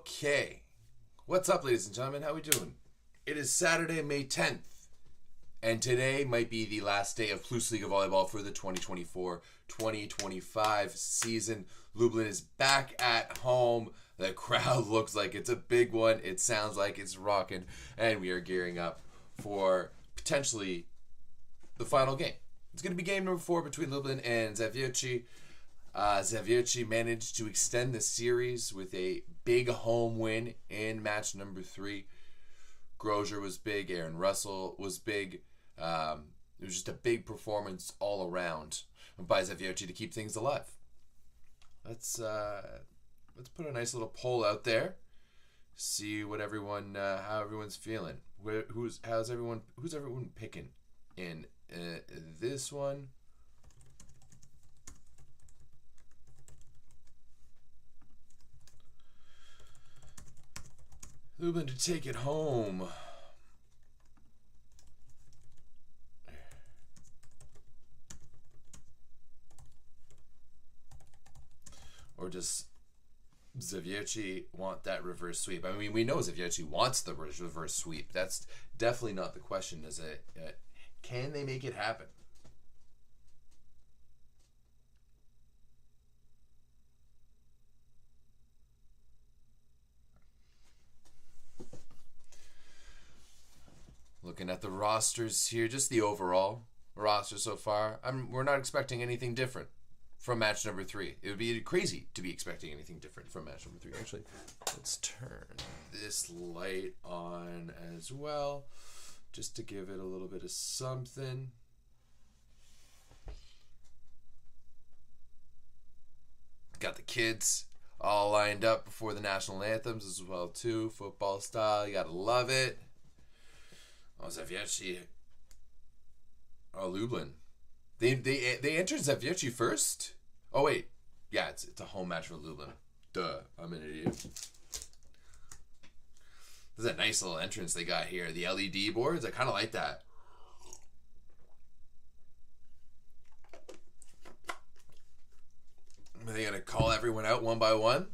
Okay. What's up, ladies and gentlemen? How we doing? It is Saturday, May 10th, and today might be the last day of PlusLiga volleyball for the 2024-2025 season. Lublin is back at home. The crowd looks like it's a big one. It sounds like it's rocking, and we are gearing up for potentially the final game. It's going to be game number 4 between Lublin and Zawiercie. Zawiercie managed to extend the series with a big home win in match number 3. Grozier was big. Aaron Russell was big. It was just a big performance all around by Zawiercie to keep things alive. Let's put a nice little poll out there. See what how everyone's feeling. Who's everyone picking in this one? Lublin to take it home. Or does Zawiercie want that reverse sweep? I mean, we know Zawiercie wants the reverse sweep. That's definitely not the question. Can they make it happen? Looking at the rosters here, just the overall roster so far, we're not expecting anything different from match number 3. It would be crazy to be expecting anything different from match number 3. Actually, let's turn this light on as well, just to give it a little bit of something. Got the kids all lined up before the national anthems as well too, football style. You gotta love it. Oh, Zawiercie. Oh, Lublin. They entered Zawiercie first? Oh, wait. Yeah, it's a home match for Lublin. Duh. I'm an idiot. This is a nice little entrance they got here. The LED boards, I kind of like that. Are they going to call everyone out one by one?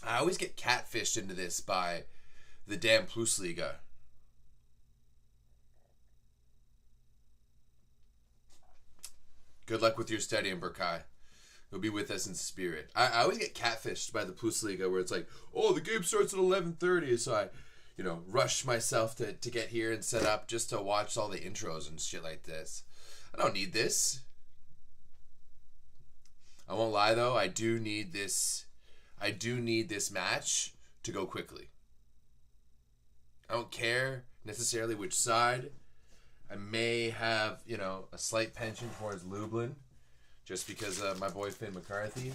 I always get catfished into this by the damn PlusLiga. Good luck with your study in Burkai. He'll be with us in spirit. I always get catfished by the PlusLiga where it's like, oh, the game starts at 11:30, so I, rush myself to get here and set up just to watch all the intros and shit like this. I don't need this. I won't lie though, I do need this match to go quickly. I don't care necessarily which side. I may have, a slight penchant towards Lublin just because of my boy Finn McCarthy.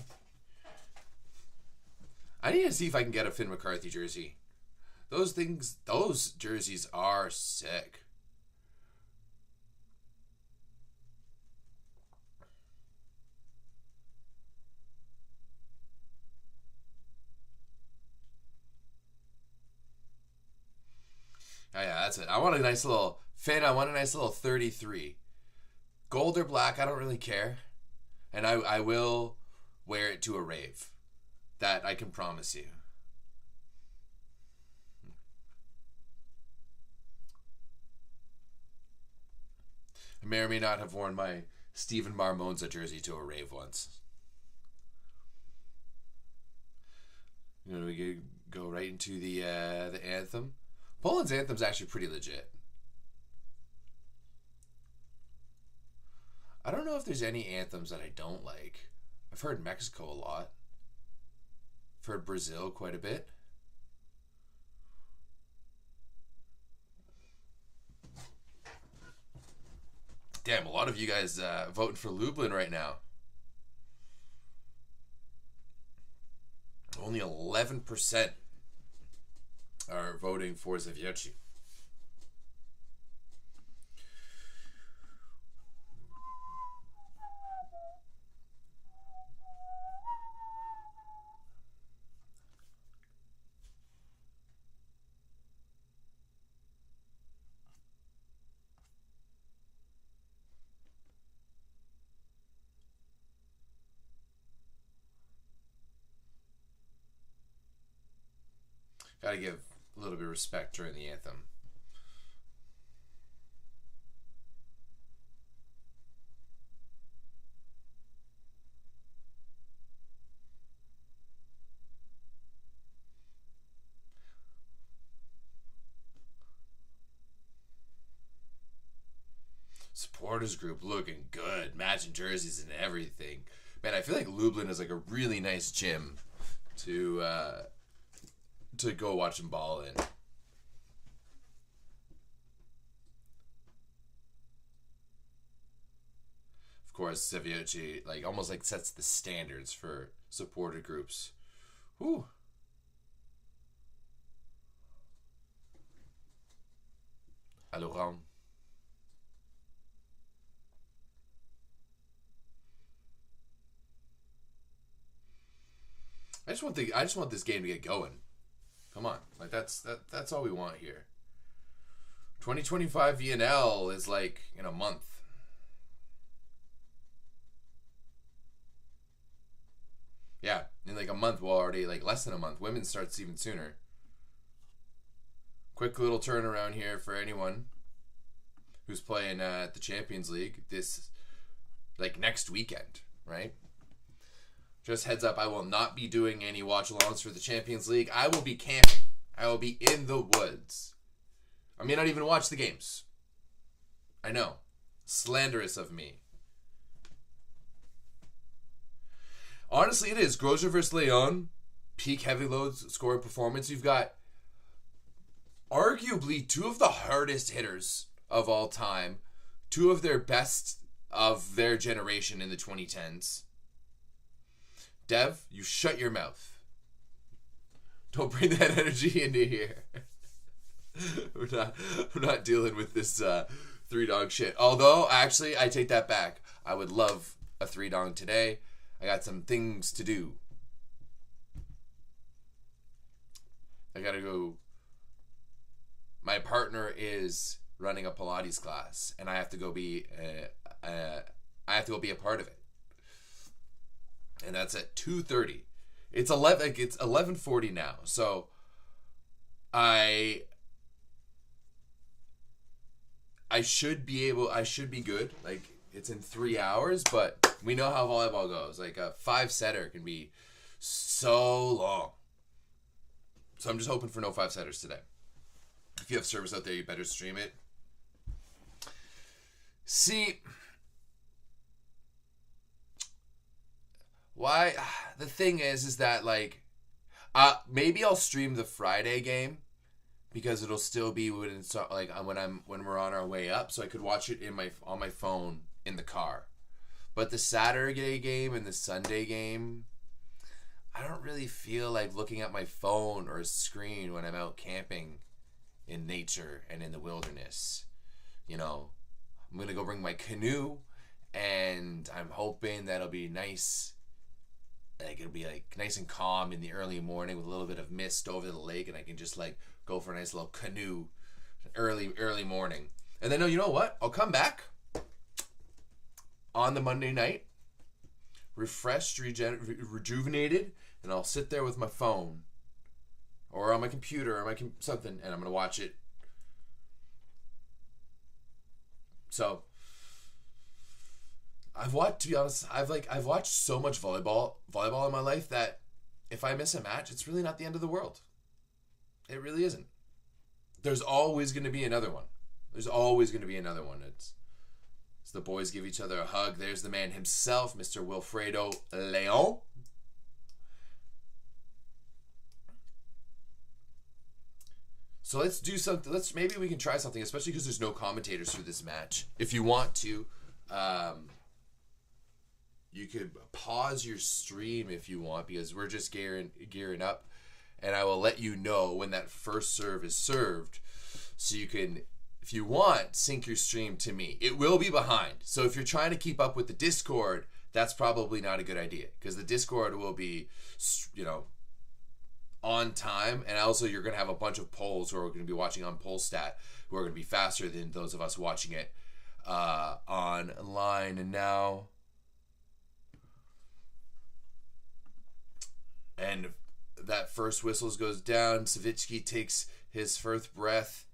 I need to see if I can get a Finn McCarthy jersey. Those jerseys are sick. Oh, yeah, that's it. I want a nice little Finn. I want a nice little 33. Gold or black, I don't really care. And I will wear it to a rave. That I can promise you. I may or may not have worn my Steven Marmonza jersey to a rave once. We go right into the anthem. Poland's anthem's actually pretty legit. I don't know if there's any anthems that I don't like. I've heard Mexico a lot. I've heard Brazil quite a bit. Damn, a lot of you guys voting for Lublin right now. Only 11% are voting for Zawiercie. Gotta give a little bit of respect during the anthem. Supporters group looking good, matching jerseys and everything. Man, I feel like Lublin is like a really nice gym to go watch them ball in. Of course, Zawiercie like almost like sets the standards for supporter groups. Whew. Aluron. I just want this game to get going. Come on, like that's all we want here. 2025 VNL is like in a month. Yeah, in like a month, well, already like less than a month. Women starts even sooner. Quick little turnaround here for anyone who's playing at the Champions League this like next weekend, right? Just heads up, I will not be doing any watch-alongs for the Champions League. I will be camping. I will be in the woods. I may not even watch the games. I know. Slanderous of me. Honestly, it is. Grosjean versus Leon. Peak heavy loads scoring performance. You've got arguably two of the hardest hitters of all time. Two of their best of their generation in the 2010s. Dev, you shut your mouth. Don't bring that energy into here. We're not dealing with this three dog shit. Although, actually, I take that back. I would love a three dog today. I got some things to do. I gotta go. My partner is running a Pilates class, and I have to go be a part of it. And that's at 2:30. It's 11:40 now. So I should be good. Like it's in 3 hours, but we know how volleyball goes. Like a 5-setter can be so long. So I'm just hoping for no 5-setters today. If you have service out there, you better stream it. See, why? The thing is that like, maybe I'll stream the Friday game because it'll still be when it's like when we're on our way up, so I could watch it on my phone in the car. But the Saturday game and the Sunday game, I don't really feel like looking at my phone or a screen when I'm out camping in nature and in the wilderness. You know, I'm gonna go bring my canoe, and I'm hoping that'll be nice. Like it'll be like nice and calm in the early morning with a little bit of mist over the lake, and I can just like go for a nice little canoe early morning. And then you know what? I'll come back on the Monday night, refreshed, rejuvenated, and I'll sit there with my phone or on my computer or something, and I'm gonna watch it. So to be honest, I've watched so much volleyball in my life that if I miss a match, it's really not the end of the world. It really isn't. There's always going to be another one. It's the boys give each other a hug. There's the man himself, Mr. Wilfredo Leon. So let's do something. Maybe we can try something, especially because there's no commentators through this match. If you want to, you could pause your stream if you want, because we're just gearing up, and I will let you know when that first serve is served, so you can, if you want, sync your stream to me. It will be behind, so if you're trying to keep up with the Discord, that's probably not a good idea, because the Discord will be, on time, and also you're going to have a bunch of polls who are going to be watching on Polstat, who are going to be faster than those of us watching it online. And now, and that first whistle goes down. Zawiercie takes his first breath,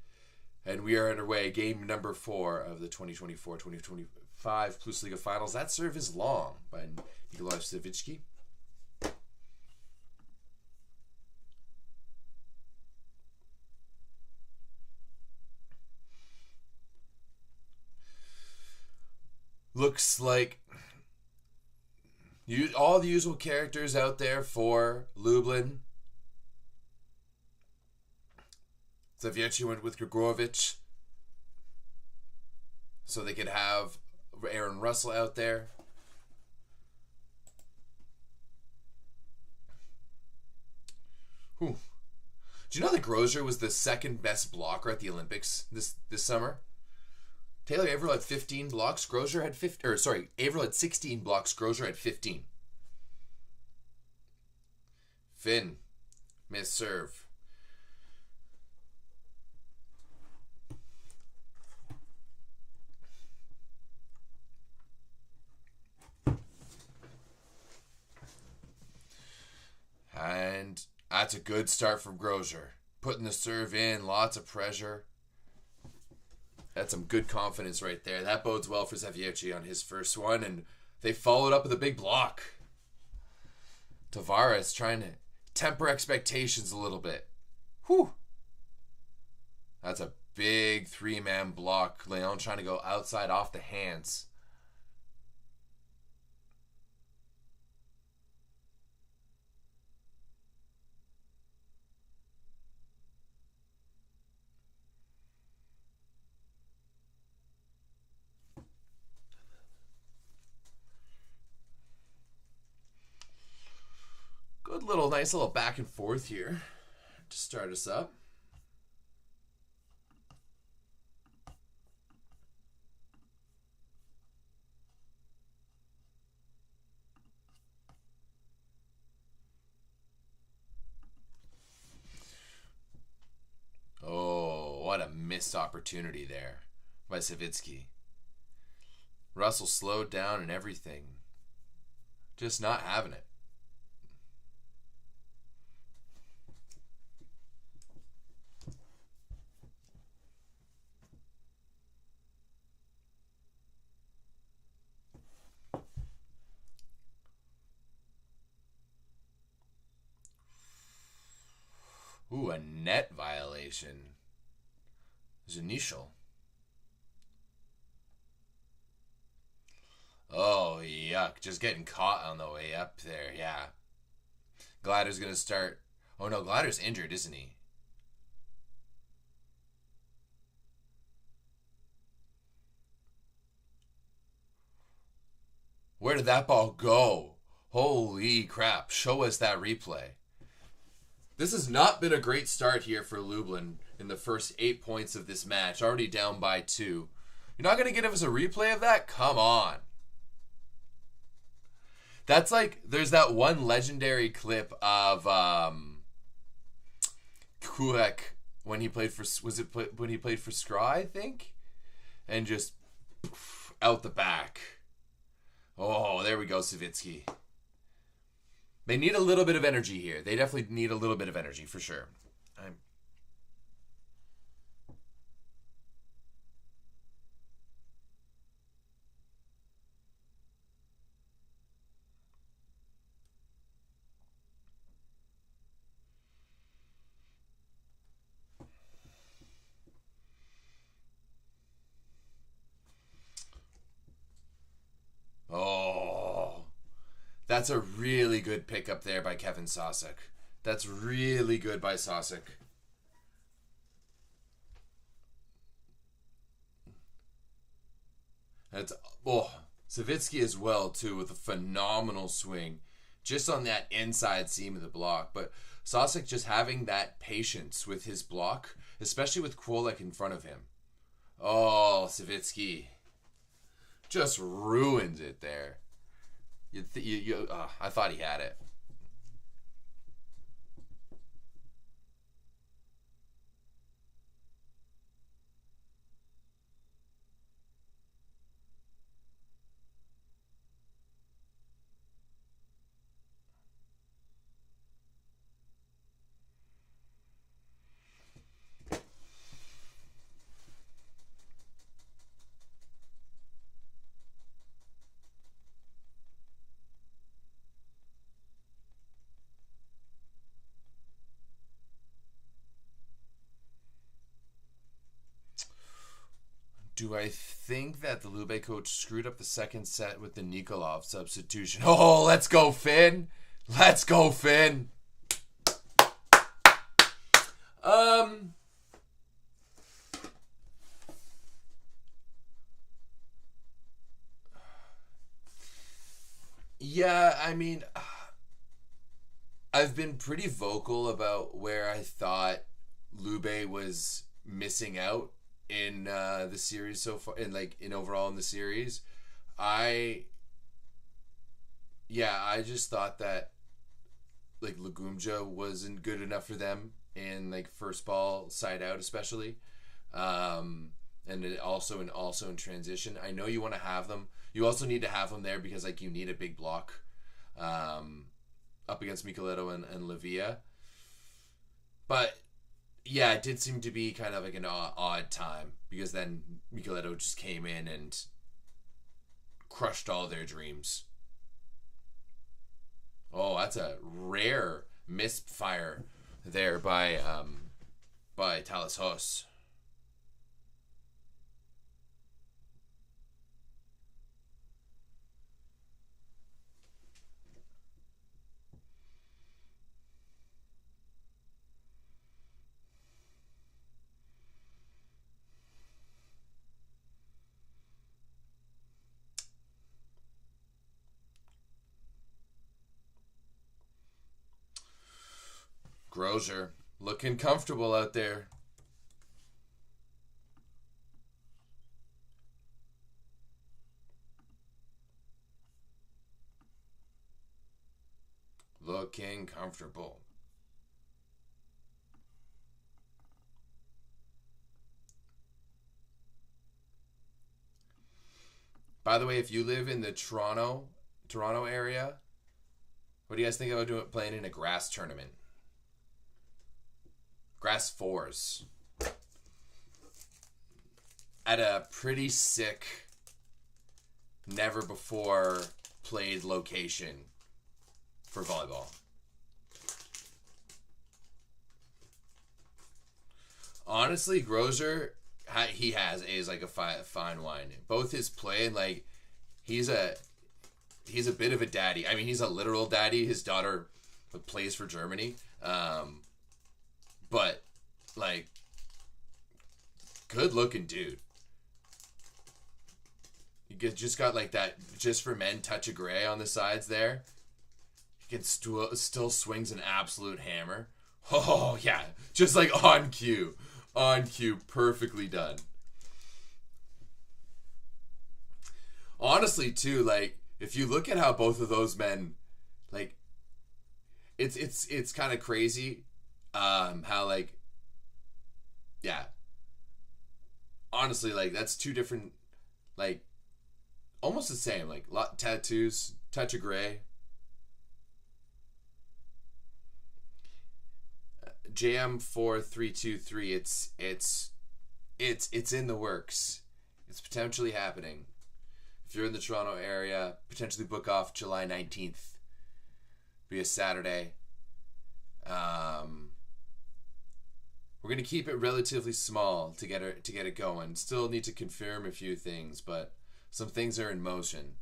and we are underway. Game number 4 of the 2024-2025 PlusLiga Finals. That serve is long by Nikolaj Zawiercie. Looks like all the usual characters out there for Lublin. Zawiercie went with Grigorovic so they could have Aaron Russell out there. Whew. Do you know that Grosjean was the second best blocker at the Olympics this summer? Taylor Averill had 15 blocks. Grosjean had 15. Or sorry, Averill had 16 blocks. Grosjean had 15. Finn, miss serve. And that's a good start from Grosjean. Putting the serve in, lots of pressure. That's some good confidence right there. That bodes well for Zawiercie on his first one, and they followed up with a big block. Tavares trying to temper expectations a little bit. Whew. That's a big 3-man block. Leon trying to go outside off the hands. Good little, nice little back and forth here to start us up. Oh, what a missed opportunity there by Zawiercie. Russell slowed down and everything. Just not having it. Ooh, a net violation. Zunischel. Oh, yuck. Just getting caught on the way up there. Yeah. Glider's going to start. Oh, no. Glider's injured, isn't he? Where did that ball go? Holy crap. Show us that replay. This has not been a great start here for Lublin in the first 8 points of this match. Already down by 2. You're not going to give us a replay of that? Come on. That's like, there's that one legendary clip of Kurek when he played for, when he played for Skra, I think? And just out the back. Oh, there we go, Zawiercie. They need a little bit of energy here. They definitely need a little bit of energy for sure. Oh, that's a really good pickup there by Kevin Sosek. That's really good by Sosek. That's, oh, Zawiercie as well, too, with a phenomenal swing. Just on that inside seam of the block. But Sosek just having that patience with his block, especially with Kwolek in front of him. Oh, Zawiercie just ruins it there. I thought he had it. Do I think that the Lube coach screwed up the second set with the Nikolov substitution? Oh, let's go, Finn. Let's go, Finn. Yeah, I mean, I've been pretty vocal about where I thought Lube was missing out in the series so far, and like in overall in the series. I just thought that like Lagumja wasn't good enough for them in like first ball side out especially, and it also in transition. I know you want to have them. You also need to have them there because like you need a big block up against Micheletto and Lavia. But yeah, it did seem to be kind of like an odd time because then Micheletto just came in and crushed all their dreams. Oh, that's a rare misfire there by Talis Hos. Grozier looking comfortable out there. Looking comfortable. By the way, if you live in the Toronto area, what do you guys think about playing in a grass tournament? Grass fours. At a pretty sick, never before played location for volleyball. Honestly, Grozier, he is like a fine wine. Both his play and like he's a bit of a daddy. I mean, he's a literal daddy. His daughter plays for Germany. But like good looking dude. You just got like that just for men touch of gray on the sides there. He can still swings an absolute hammer. Oh yeah, just like on cue, perfectly done. Honestly, too, like if you look at how both of those men, like, it's kind of crazy, how like, yeah. Honestly, like that's two different, like, almost the same, like lot tattoos, touch of gray. JM4323, it's in the works. It's potentially happening. If you're in the Toronto area, potentially book off July 19th. Be a Saturday. We're gonna keep it relatively small to get it going. Still need to confirm a few things, but some things are in motion.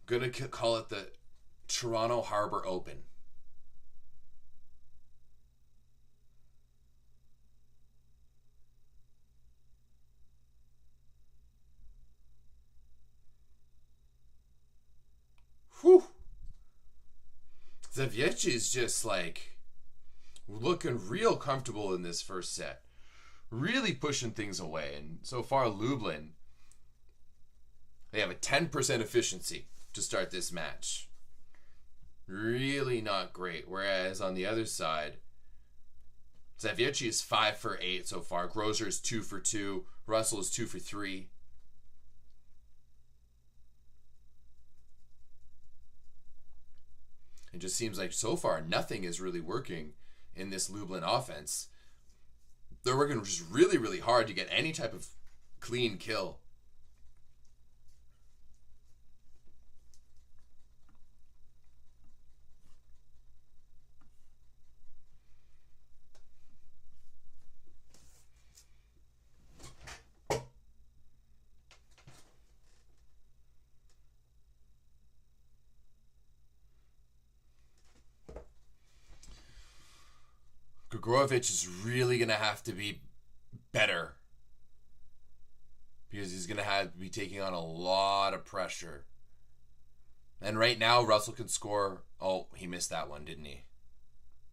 Gonna call it the Toronto Harbor Open. Whew. Zawiercie is just like looking real comfortable in this first set. Really pushing things away. And so far, Lublin, they have a 10% efficiency to start this match. Really not great. Whereas on the other side, Zawiercie is 5 for 8 so far. Grozier is 2 for 2. Russell is 2 for 3. It just seems like so far nothing is really working in this Lublin offense. They're working just really, really hard to get any type of clean kill. Grgorovich is really going to have to be better because he's going to have to be taking on a lot of pressure. And right now, Russell can score. Oh, he missed that one, didn't he?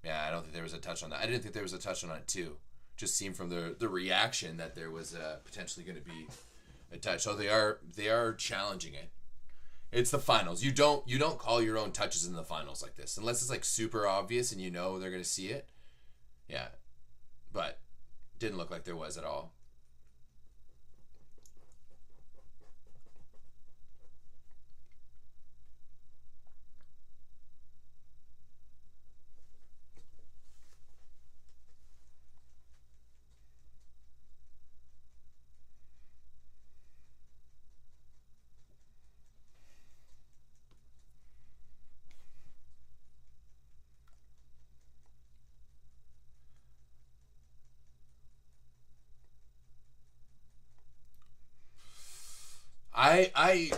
Yeah, I don't think there was a touch on that. I didn't think there was a touch on it, too. Just seemed from the reaction that there was potentially going to be a touch. So they are challenging it. It's the finals. You don't call your own touches in the finals like this unless it's like super obvious and you know they're going to see it. Yeah, but didn't look like there was at all. I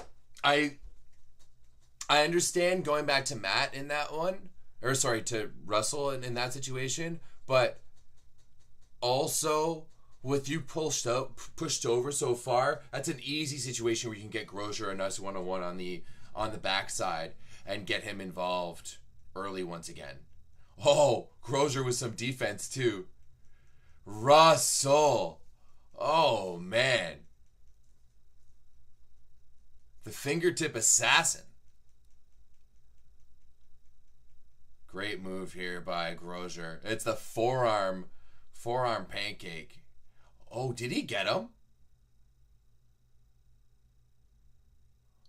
I understand going back to Matt in that one, or sorry, to Russell in that situation, but also with you pushed over so far, that's an easy situation where you can get Grosier and us one-on-one on the backside and get him involved early once again. Oh, Grosier with some defense too. Russell. Oh man. The fingertip assassin. Great move here by Grosier. It's the forearm pancake. Oh, did he get him?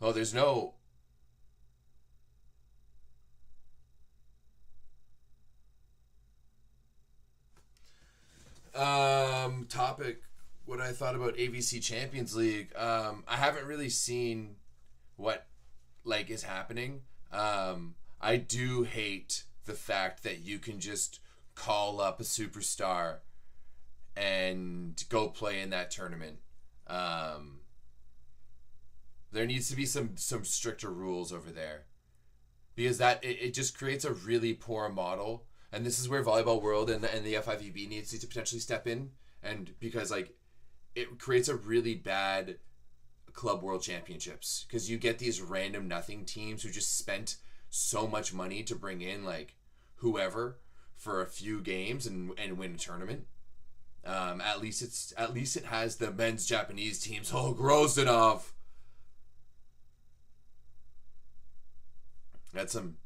Oh, there's no... Topic, what I thought about AVC Champions League. I haven't really seen what, like, is happening. I do hate the fact that you can just call up a superstar and go play in that tournament. There needs to be some stricter rules over there, because that it just creates a really poor model. And this is where Volleyball World and the FIVB needs to potentially step in, and because like it creates a really bad Club World Championships, because you get these random nothing teams who just spent so much money to bring in like whoever for a few games and win a tournament. At least it has the men's Japanese teams. Oh, Grozdanov. That's some.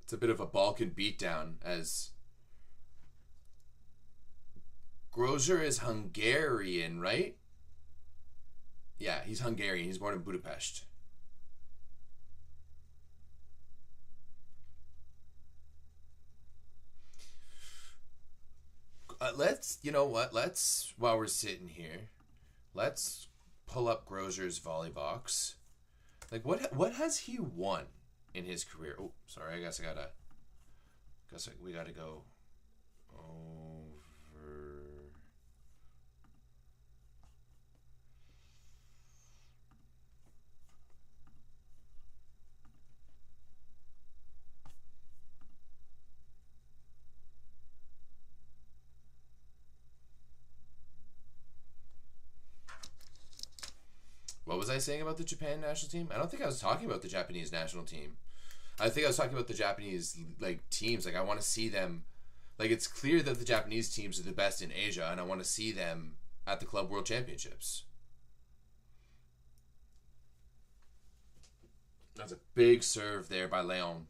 It's a bit of a Balkan beatdown, as Grosier is Hungarian, right? Yeah, he's Hungarian. He's born in Budapest. You know what? While we're sitting here, let's pull up Grosier's volley box. Like, what has he won in his career? Oh, sorry. I guess we gotta go over. What was I saying about the Japan national team? I don't think I was talking about the Japanese national team. I think I was talking about the Japanese like teams. Like, I want to see them. Like, it's clear that the Japanese teams are the best in Asia, and I want to see them at the Club World Championships. That's a big serve there by Leon.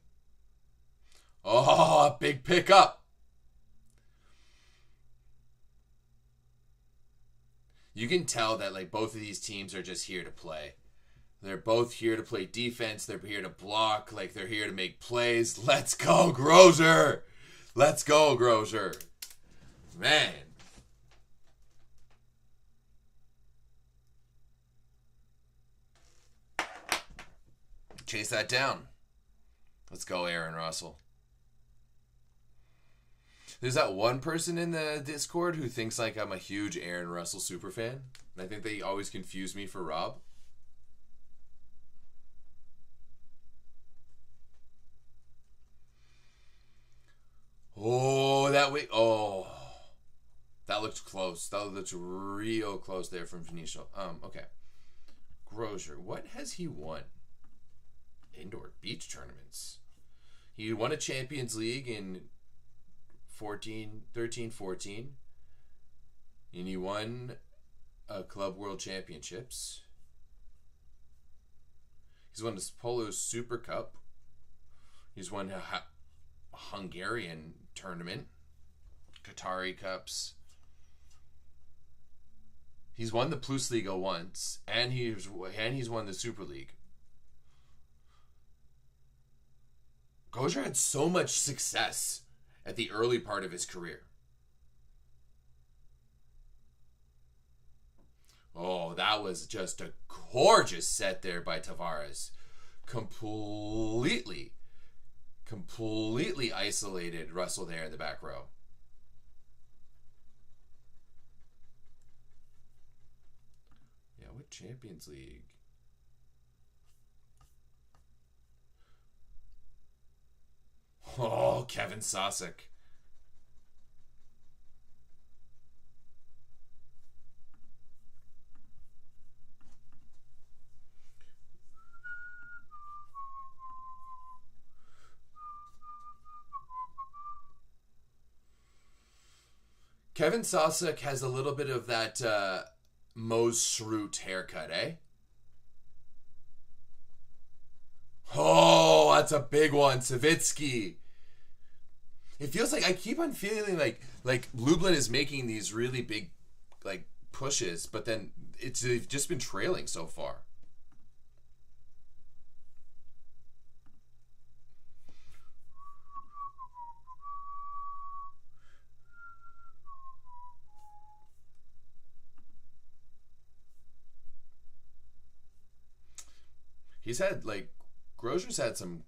Oh, a big pickup. You can tell that like both of these teams are just here to play. They're both here to play defense. They're here to block. Like, they're here to make plays. Let's go, Grosier. Let's go, Grosier. Man. Chase that down. Let's go, Aaron Russell. There's that one person in the Discord who thinks like I'm a huge Aaron Russell superfan. And I think they always confuse me for Rob. wait. Oh, that looked close. That looked real close there from Vinicio. Okay. Grosjean, what has he won? Indoor beach tournaments. He won a Champions League in 13-14. And he won a Club World Championships. He's won the Polo Super Cup. He's won a Hungarian tournament. Qatari Cups. He's won the PlusLiga once, and he's won the Super League. Grosjean had so much success at the early part of his career. Oh, that was just a gorgeous set there by Tavares. Completely isolated Russell there in the back row. Yeah, what Champions League? Oh, Kevin Sosek. Kevin Sosek has a little bit of that Mose Schroot haircut, eh? Oh, that's a big one. Zawiercie. It feels like I keep on feeling like Lublin is making these really big like pushes, but then they've just been trailing so far. He's had Grosjean's had some.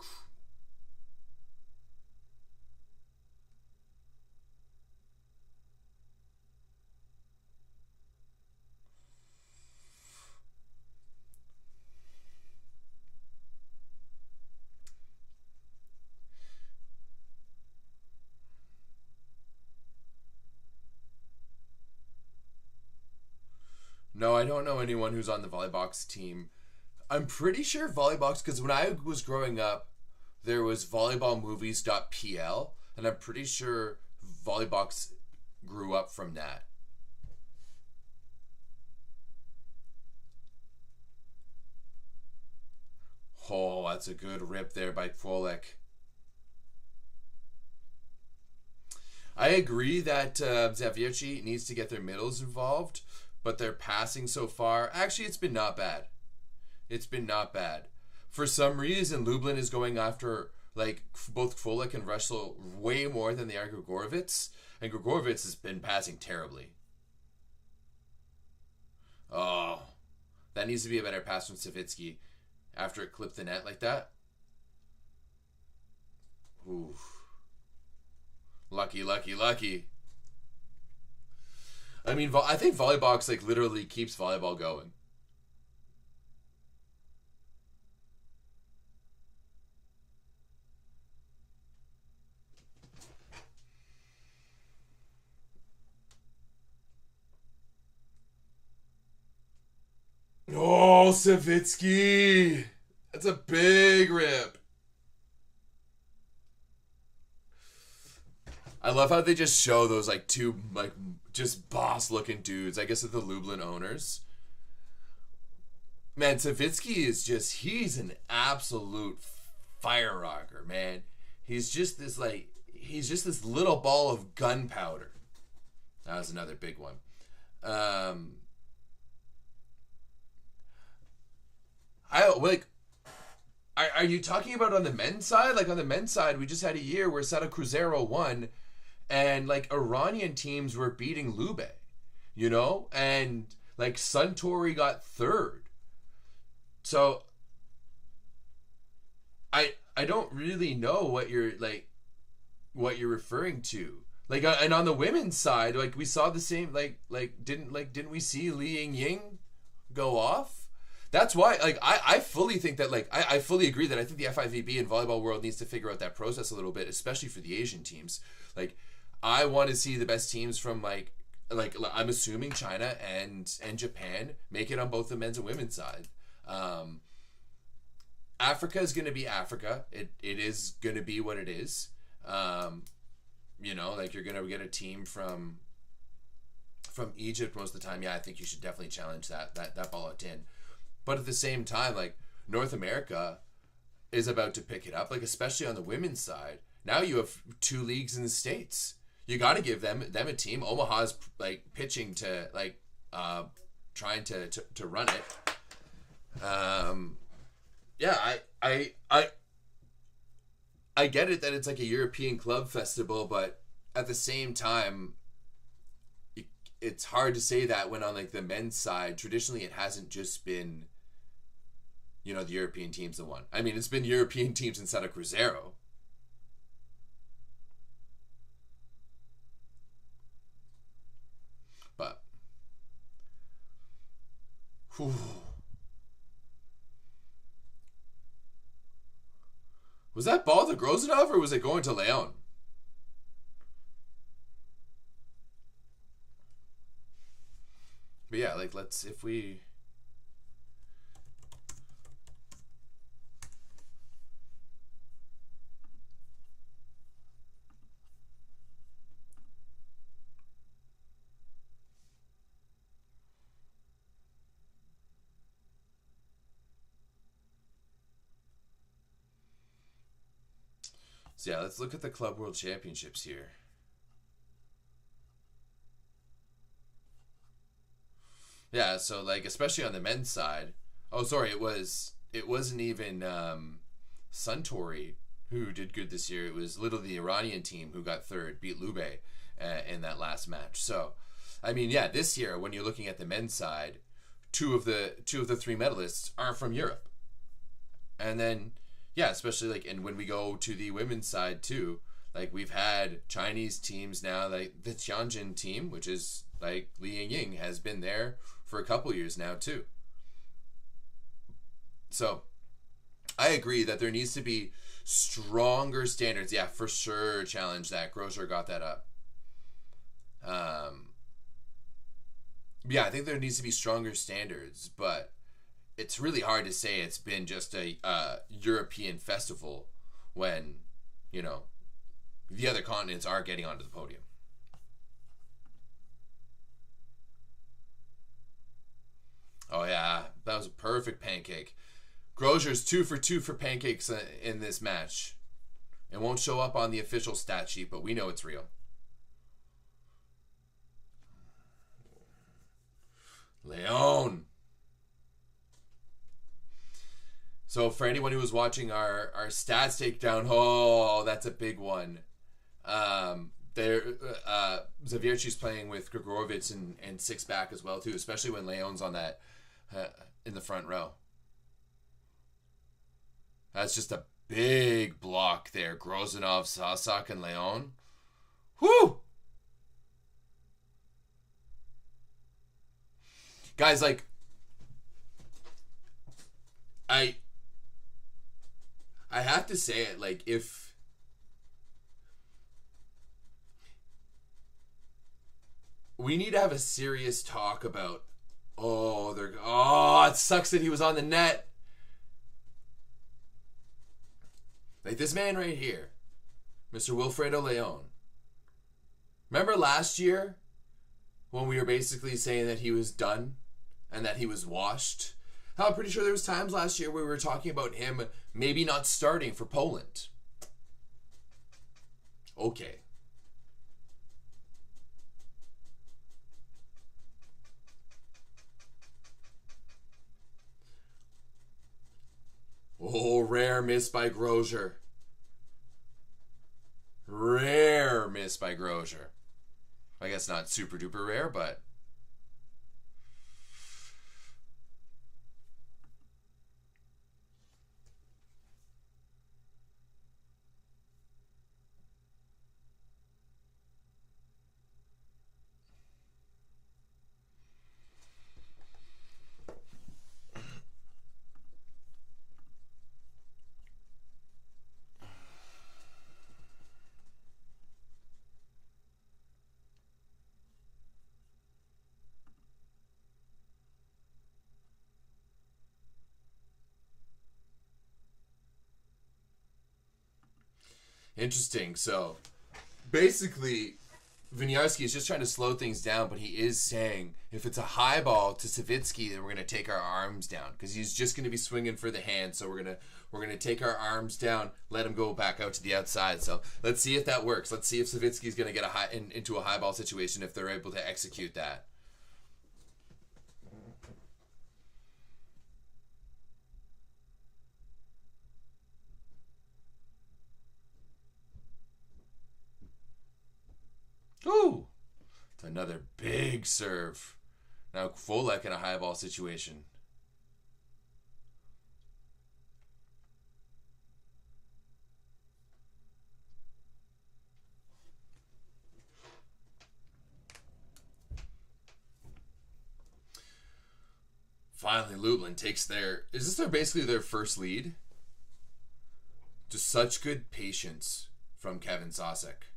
No, I don't know anyone who's on the Volleybox team. I'm pretty sure Volleybox, because when I was growing up, there was volleyballmovies.pl, and I'm pretty sure Volleybox grew up from that. Oh, that's a good rip there by Polek. I agree that Zawiercie needs to get their middles involved, but their passing so far, actually, it's been not bad. It's been not bad. For some reason, Lublin is going after both Polek and Russell way more than they are Grigorovic, and Grigorovic has been passing terribly. Oh, that needs to be a better pass from Zawiercie after it clipped the net like that. Ooh. Lucky. I mean, I think Volleybox literally keeps volleyball going. Oh, Zawiercie! That's a big rip. I love how they just show those two just boss looking dudes. I guess they're the Lublin owners. Man, Zawiercie is he's an absolute fire rocker, man. He's just this little ball of gunpowder. That was another big one. Are you talking about on the men's side? On the men's side, we just had a year where Sada Cruzeiro won, and Iranian teams were beating Lube, and Suntory got third. So I don't really know what you're referring to. And on the women's side, we saw the same. Didn't we see Li Ying go off? That's why, I fully think that, I fully agree that I think the FIVB and volleyball world needs to figure out that process a little bit, especially for the Asian teams. I want to see the best teams from like I'm assuming China and Japan make it on both the men's and women's side. Africa is going to be Africa. It is going to be what it is. Like you're going to get a team from Egypt most of the time. Yeah, I think you should definitely challenge that ball out in. But at the same time, like North America is about to pick it up, like especially on the women's side. Now you have 2 leagues in the States. You got to give them a team. Omaha's like pitching to like trying to run it. I get it that it's like a European club festival, but at the same time, it's hard to say that when on like the men's side, traditionally it hasn't just been, the European teams that won. I mean, it's been European teams instead of Cruzeiro. But, whew. Was that ball to Grozanov or was it going to Leon? But yeah, like if we... So yeah, let's look at the Club World Championships here. Yeah, so like especially on the men's side. Oh, sorry, it wasn't even Suntory who did good this year. It was the Iranian team who got third, beat Lublin in that last match. So, I mean, yeah, this year when you're looking at the men's side, two of the 3 medalists are from Europe, and then. Yeah, especially like, and when we go to the women's side too, like we've had Chinese teams now, like the Tianjin team, which is like Li Ying has been there for a couple years now too. So I agree that there needs to be stronger standards. Yeah, for sure, challenge that. Grosjean got that up. Yeah, I think there needs to be stronger standards, but it's really hard to say it's been just a European festival when, the other continents are getting onto the podium. Oh, yeah. That was a perfect pancake. Grosjean's 2 for 2 for pancakes in this match. It won't show up on the official stat sheet, but we know it's real. Leon. So for anyone who was watching our stats takedown, oh, that's a big one. Zawiercie's playing with Grigorovic and 6 back as well too, especially when Leon's on that in the front row. That's just a big block there. Grozanov, Sasak, and Leon. Whoo! Guys, like, I have to say it, like, if we need to have a serious talk about, it sucks that he was on the net. Like this man right here, Mr. Wilfredo Leon. Remember last year when we were basically saying that he was done and that he was washed? I'm pretty sure there was times last year where we were talking about him maybe not starting for Poland. Okay. Oh, rare miss by Grosjean. Rare miss by Grosjean. I guess not super duper rare, but... Interesting. So, basically, Winiarski is just trying to slow things down, but he is saying if it's a high ball to Zawiercie, then we're going to take our arms down because he's just going to be swinging for the hand. So we're going to take our arms down, let him go back out to the outside. So let's see if that works. Let's see if Zawiercie is going to get into a high ball situation if they're able to execute that. Ooh, it's another big serve. Now Folek in a high ball situation. Finally, Lublin takes is this basically their first lead? Just such good patience from Kevin Sosek.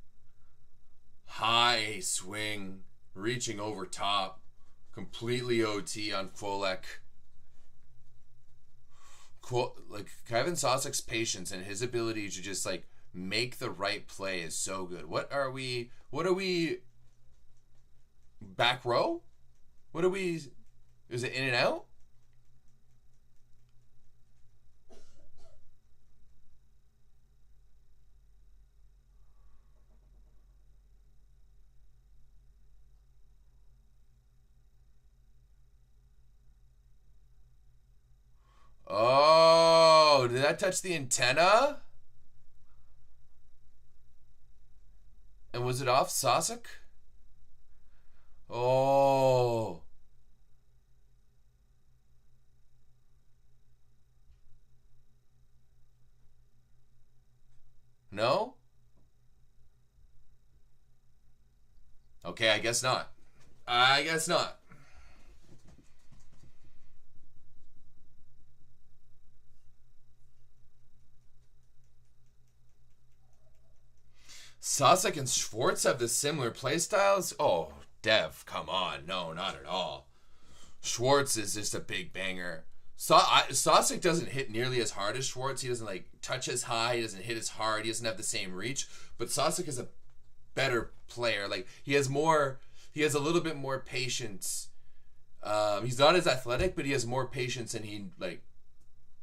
High swing, reaching over top, completely OT on Folek. Like Kevin Sosek's patience and his ability to just like make the right play is so good. What are we? Back row? What are we? Is it in and out? Oh, did that touch the antenna? And was it off Sosek? Oh. No? Okay, I guess not. I guess not. Sosek and Schwartz have the similar playstyles? Oh, Dev, come on. No, not at all. Schwartz is just a big banger. Sosek doesn't hit nearly as hard as Schwartz. He doesn't like touch as high. He doesn't hit as hard. He doesn't have the same reach. But Sosek is a better player. Like he has a little bit more patience. He's not as athletic, but he has more patience and he like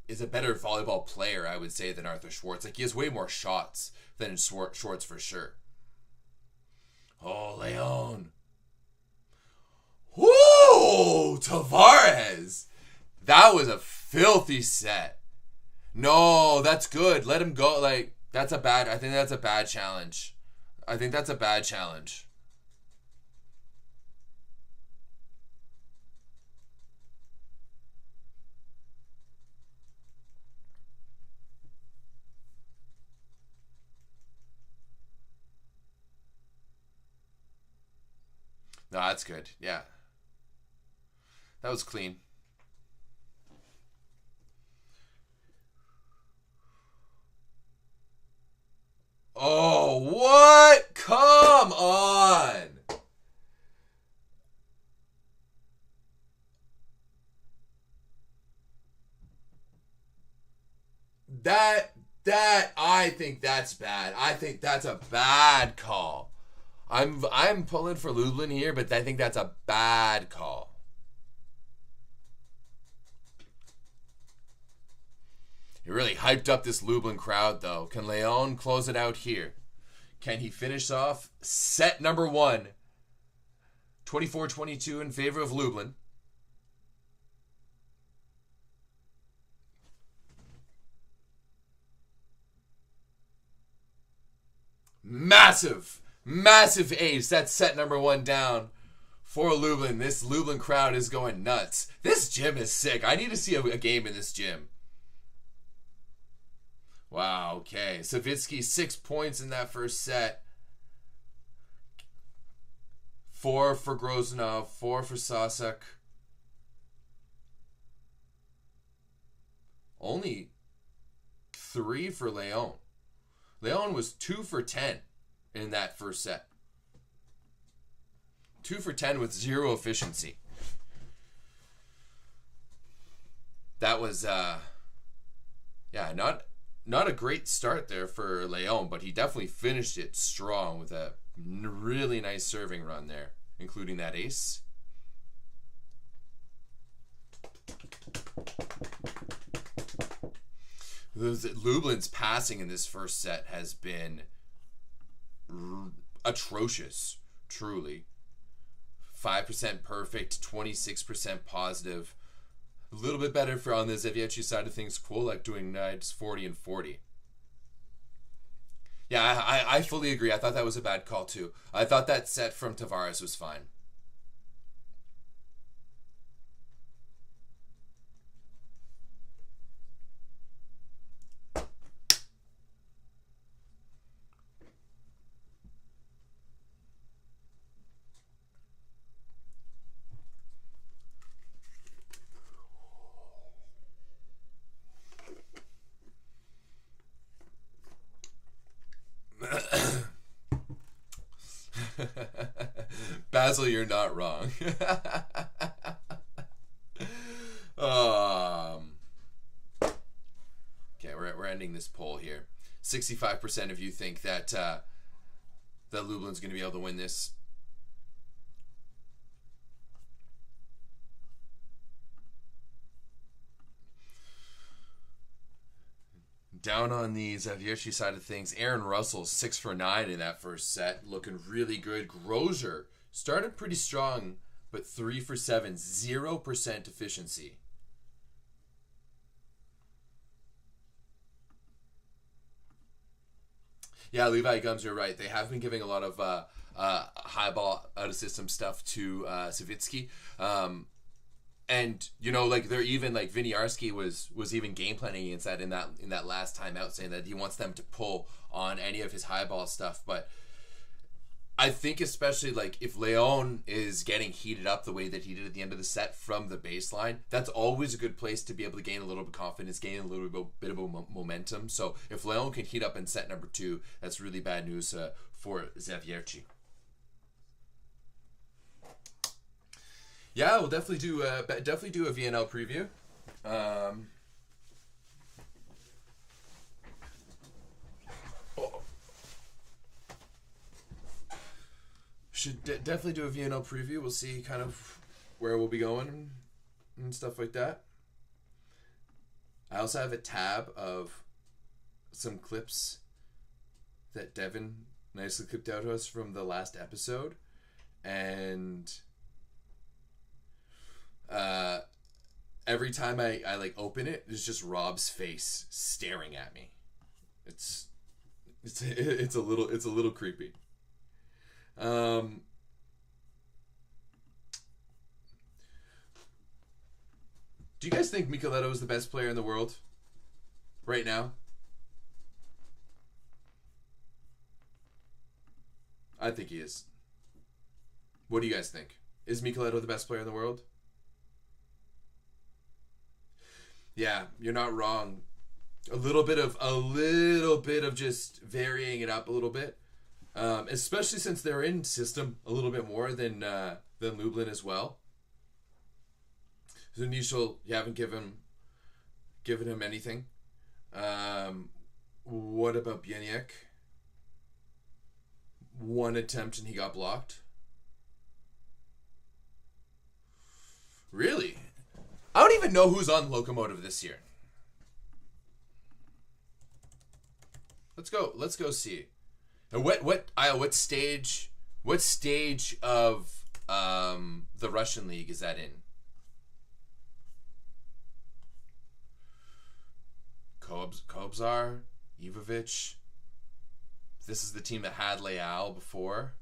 is a better volleyball player, I would say, than Arthur Schwartz. Like he has way more shots than Schwartz for sure. Oh, Leon. Woo! Tavares. That was a filthy set. No, that's good. Let him go. Like, I think that's a bad challenge. No, that's good. Yeah. That was clean. Oh, what? Come on. I think that's bad. I think that's a bad call. I'm pulling for Lublin here, but I think that's a bad call. He really hyped up this Lublin crowd, though. Can Leon close it out here? Can he finish off set number 1? 24-22 in favor of Lublin. Massive ace. That's set number 1 down for Lublin. This Lublin crowd is going nuts. This gym is sick. I need to see a game in this gym. Wow, okay. Zawiercie, 6 points in that first set. 4 for Grozanov, 4 for Sosek. Only 3 for Leon. Leon was 2 for 10 in that first set. 2 for 10 with 0 efficiency. That was, not a great start there for Leon, but he definitely finished it strong with a really nice serving run there, including that ace. Lublin's passing in this first set has been atrocious, truly. 5% perfect, 26% positive. A little bit better for on the Zawiercie side of things. Cool, like doing just 40 and 40. Yeah, I fully agree. I thought that was a bad call too. I thought that set from Tavares was fine. Basil, you're not wrong. Okay, we're ending this poll here. 65% of you think that that Lublin's going to be able to win this. Down on the Zawiercie side of things, Aaron Russell's 6 for 9 in that first set, looking really good. Grosjean started pretty strong, but 3 for 7, 0% efficiency. Yeah, Levi Gums, you're right. They have been giving a lot of high ball out of system stuff to Zawiercie. And you know, like they're even like Winiarski was even game planning against that in that last timeout, saying that he wants them to pull on any of his high ball stuff. But I think especially like if Leon is getting heated up the way that he did at the end of the set from the baseline, that's always a good place to be able to gain a little bit of confidence, gain a little bit of momentum. So if Leon can heat up in set number 2, that's really bad news for Zawiercie. Yeah, we'll definitely do a VNL preview. Should definitely do a VNL preview. We'll see kind of where we'll be going and stuff like that. I also have a tab of some clips that Devin nicely clipped out to us from the last episode, and every time I like open it, there's just Rob's face staring at me. It's a little creepy. Do you guys think Micheletto is the best player in the world right now? I think he is. What do you guys think? Is Micheletto the best player in the world? Yeah, you're not wrong. A little bit of just varying it up a little bit, especially since they're in system a little bit more than Lublin as well. Zunishal, you haven't given him anything. What about Bieniek? One attempt and he got blocked. Really? I don't even know who's on Locomotive this year. Let's go see. And what stage of the Russian league is that in? Kobzar, Ivovic. This is the team that had Leal before.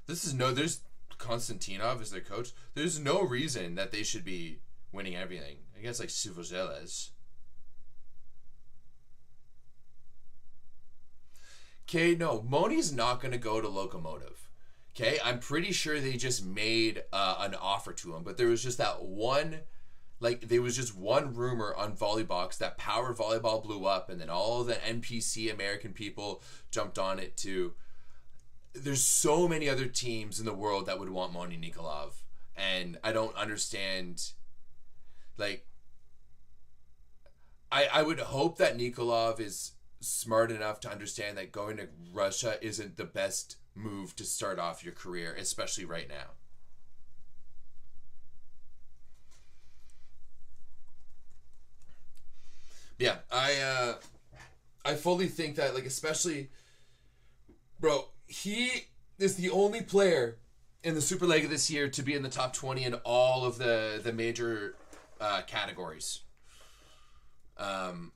There's Konstantinov is their coach. There's no reason that they should be winning everything. I guess like Sivozeles. Okay, no, Moni's not going to go to Locomotive. Okay, I'm pretty sure they just made an offer to him, but there was just that one, like there was just one rumor on Volleybox that Power Volleyball blew up, and then all the NPC American people jumped on it too. There's so many other teams in the world that would want Moni Nikolov, and I don't understand. Like, I would hope that Nikolov is smart enough to understand that going to Russia isn't the best move to start off your career, especially right now. Yeah, I fully think that, like, especially, bro, he is the only player in the Superliga this year to be in the top 20 in all of the major categories. You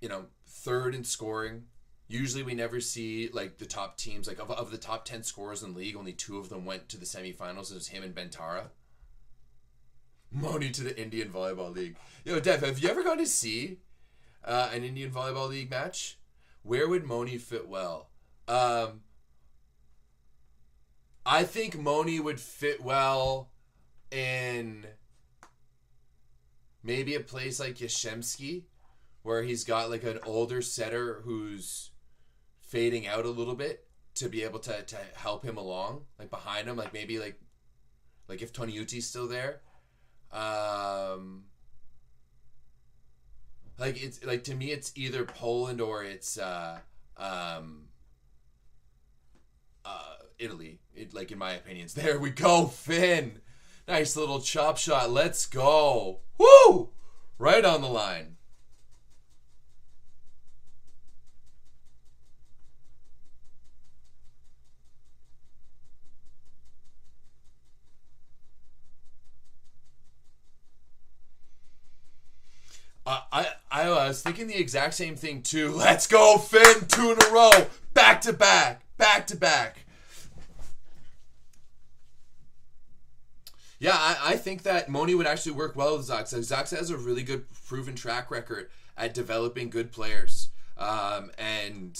know, third in scoring. Usually we never see, like, the top teams, like, of the top 10 scorers in the league, only 2 of them went to the semifinals. It was him and Bentara. Moni to the Indian Volleyball League. Yo, Dev, have you ever gone to see an Indian Volleyball League match? Where would Moni fit well? I think Moni would fit well in maybe a place like Yashemsky, where he's got like an older setter who's fading out a little bit to be able to help him along, like behind him, like maybe like if Toniuti's still there. Like it's like, to me it's either Poland or it's Italy. Like, in my opinions. There we go, Finn. Nice little chop shot. Let's go. Woo! Right on the line. I was thinking the exact same thing too. Let's go, Finn. 2 in a row. Back to back. Back to back. Yeah, I think that Moni would actually work well with Zaksa. Zaksa has a really good proven track record at developing good players and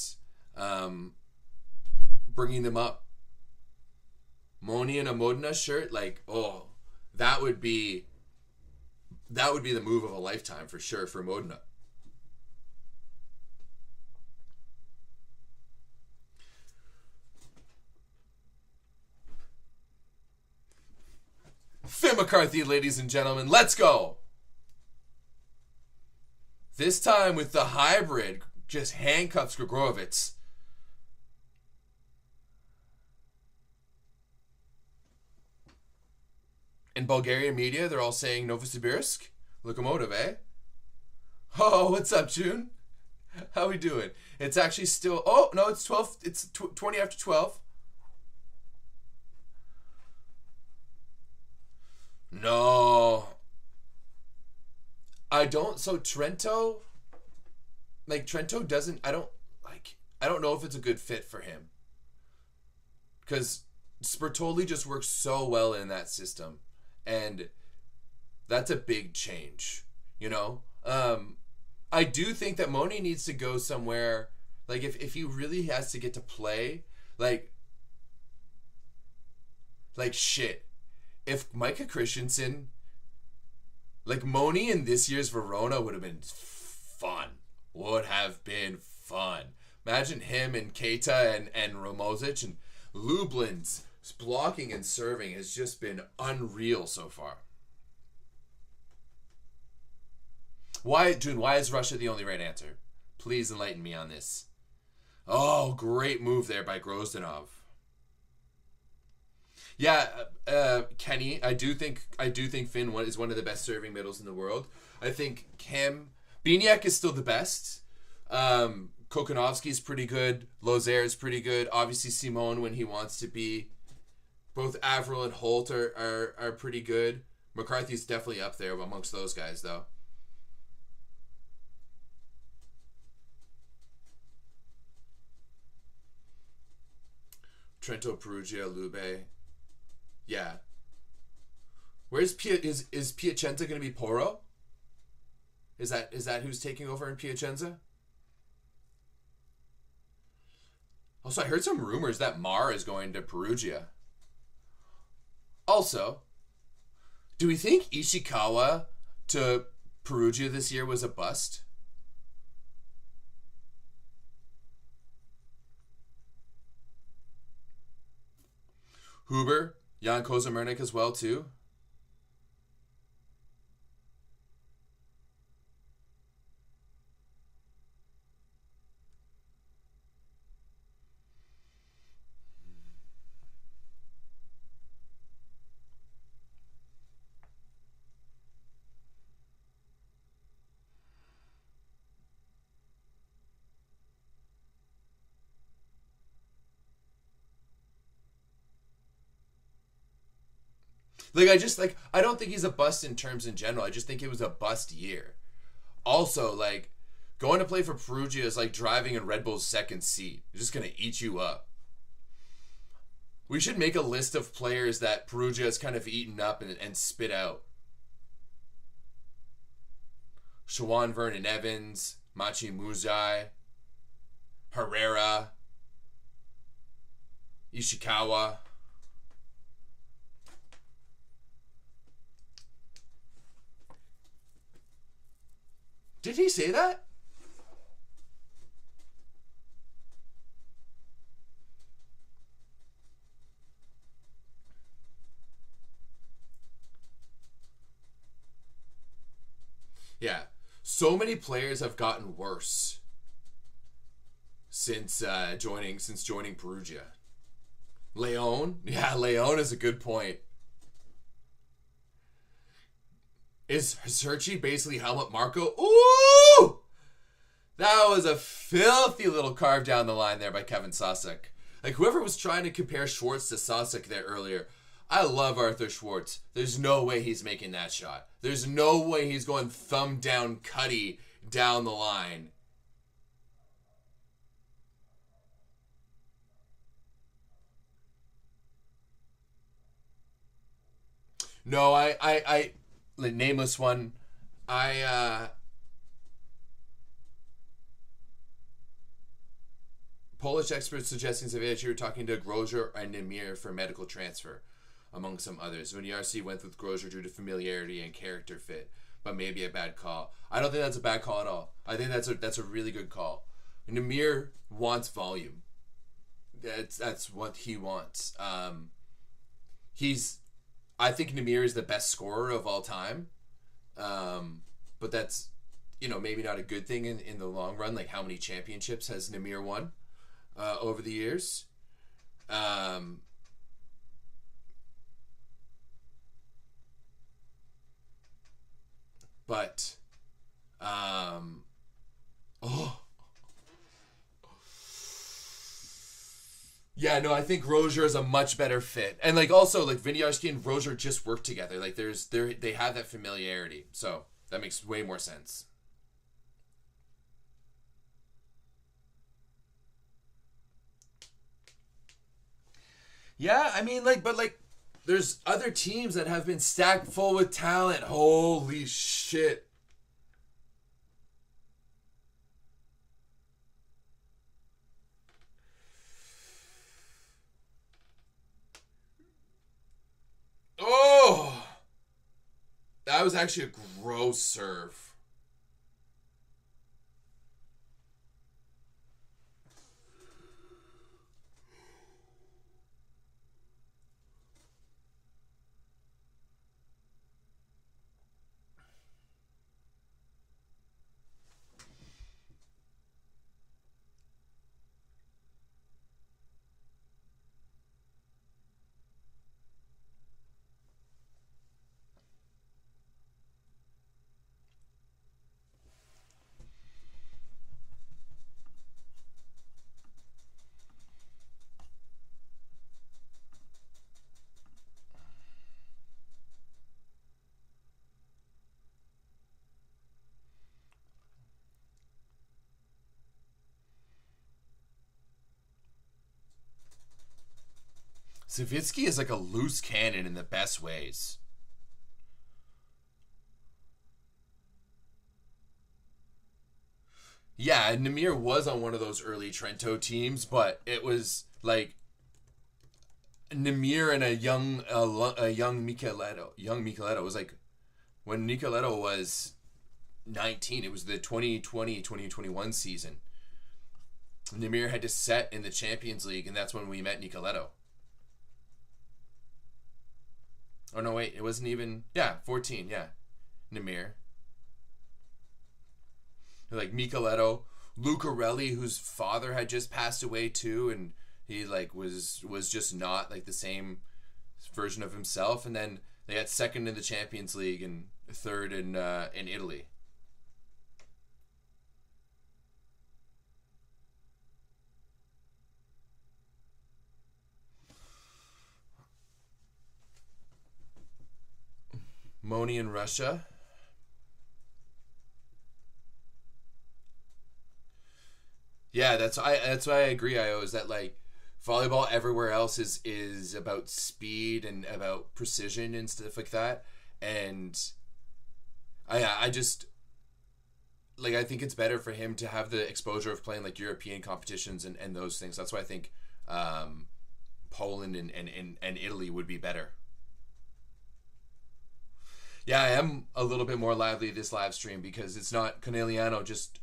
bringing them up. Moni in a Modena shirt, like, oh, that would be the move of a lifetime for sure for Modena. Finn McCarthy, ladies and gentlemen, let's go. This time with the hybrid, just handcuffs Grigorovic. In Bulgarian media, they're all saying Novosibirsk, Lokomotiv, eh? Oh, what's up, June? How we doing? It's actually still... Oh, no, it's 12. It's 20 after 12. No. I don't... So, Trento... Like, Trento doesn't... I don't know if it's a good fit for him. Because Spertoli just works so well in that system. And that's a big change, you know? I do think that Moni needs to go somewhere, like, if he really has to get to play, like shit. If Micah Christensen, like, Moni in this year's Verona would have been fun. Would have been fun. Imagine him and Keita and Ramozic, and Lublin's blocking and serving has just been unreal so far. Why, June, why is Russia the only right answer? Please enlighten me on this. Oh, great move there by Grozdanov. Yeah, Kenny, I do think Finn is one of the best serving middles in the world. I think Biniak is still the best. Kokonovsky's pretty good. Lozere is pretty good. Obviously, Simone when he wants to be. Both Avril and Holt are pretty good. McCarthy's definitely up there amongst those guys, though. Trento, Perugia, Lube. Yeah. Where's is Piacenza going to be Poro? Is that who's taking over in Piacenza? Also, I heard some rumors that Mar is going to Perugia. Also, do we think Ishikawa to Perugia this year was a bust? Huber, Jan Kozamernik as well, too. Like, I don't think he's a bust in terms in general. I just think it was a bust year. Also, like, going to play for Perugia is like driving in Red Bull's second seat. It's just going to eat you up. We should make a list of players that Perugia has kind of eaten up and spit out. Shawan Vernon Evans, Machi Muzai, Herrera, Ishikawa. Did he say that? Yeah. So many players have gotten worse since joining Perugia. Leon? Yeah, Leon is a good point. Is Hirschi basically Helmut Marko? Ooh! That was a filthy little carve down the line there by Kevin Sosek. Like, whoever was trying to compare Schwartz to Sosek there earlier, I love Arthur Schwartz. There's no way he's making that shot. There's no way he's going thumb down Cuddy down the line. No, I the nameless one. Polish experts suggesting Zawiercie were talking to Grosjean and Nemir for medical transfer, among some others. Zawiercie went with Grosjean due to familiarity and character fit, but maybe a bad call. I don't think that's a bad call at all. I think that's a really good call. Nemir wants volume. That's what he wants. I think Nemir is the best scorer of all time. But that's, maybe not a good thing in the long run. Like, how many championships has Nemir won over the years? Yeah, no, I think Rozier is a much better fit. And also Winiarski and Rozier just work together. Like they have that familiarity. So that makes way more sense. Yeah, I mean there's other teams that have been stacked full with talent. Holy shit. Oh, that was actually a gross serve. Zawiercie is like a loose cannon in the best ways. Yeah, Nemir was on one of those early Trento teams, but it was like Nemir and a young Micheletto. Young Micheletto was like when Micheletto was 19. It was the 2020-2021 season. Nemir had to set in the Champions League, and that's when we met Nicoletto. Oh, no, wait. It wasn't even... Yeah, 14, yeah. Nemir. Like, Micheletto. Lucarelli, whose father had just passed away, too, and he, was just not, the same version of himself. And then they got second in the Champions League and third in Italy. Moni in Russia. Yeah, that's why I agree. Is that like volleyball everywhere else is about speed and about precision and stuff like that, and I just like I think it's better for him to have the exposure of playing like European competitions and those things. That's why I think Poland and Italy would be better. Yeah, I am a little bit more lively this live stream because it's not Corneliano just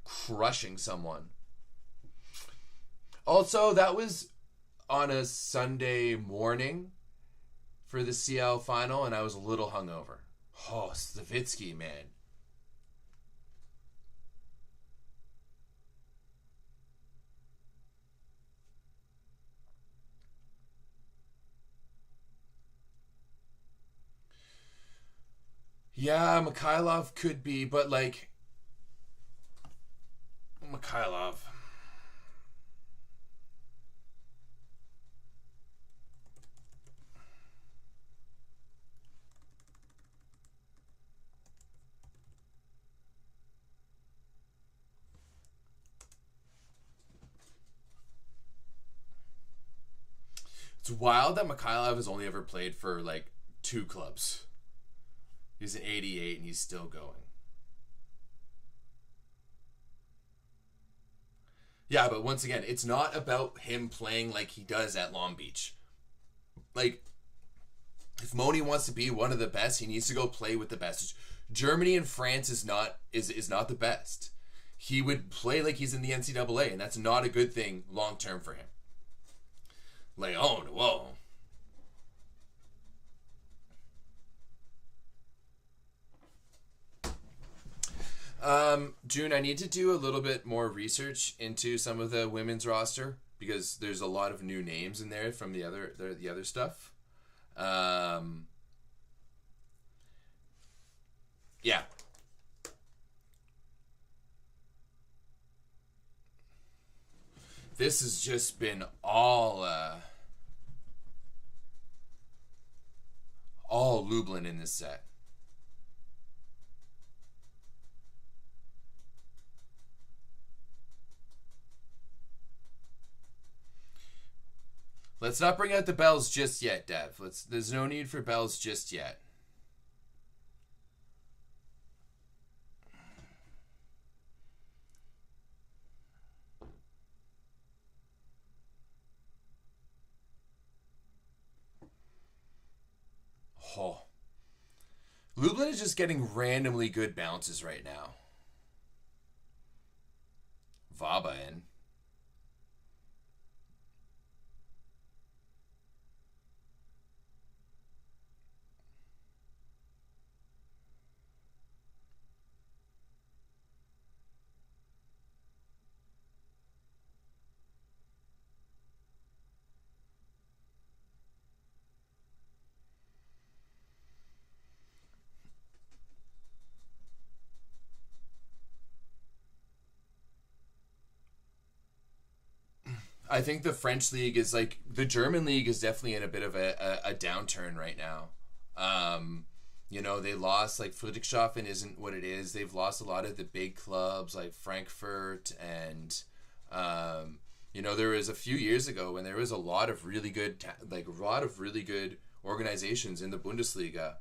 crushing someone. Also, that was on a Sunday morning for the CL final, and I was a little hungover. Oh, Zawiercie, man. Yeah, Mikhailov could be, but like Mikhailov. It's wild that Mikhailov has only ever played for like 2 clubs. He's an 88 and he's still going. Yeah, but once again, it's not about him playing like he does at Long Beach. Like, if Moni wants to be one of the best, he needs to go play with the best. Germany and France is not the best. He would play like he's in the NCAA, and that's not a good thing long term for him. Leon, whoa. June, I need to do a little bit more research into some of the women's roster because there's a lot of new names in there from the other stuff. Yeah. This has just been all Lublin in this set. Let's not bring out the bells just yet, Dev. There's no need for bells just yet. Oh. Lublin is just getting randomly good bounces right now. Vaba in. I think the French league is like the German league is definitely in a bit of a downturn right now. They lost like Friedrichshafen isn't what it is. They've lost a lot of the big clubs like Frankfurt and there was a few years ago when there was a lot of really good organizations in the Bundesliga.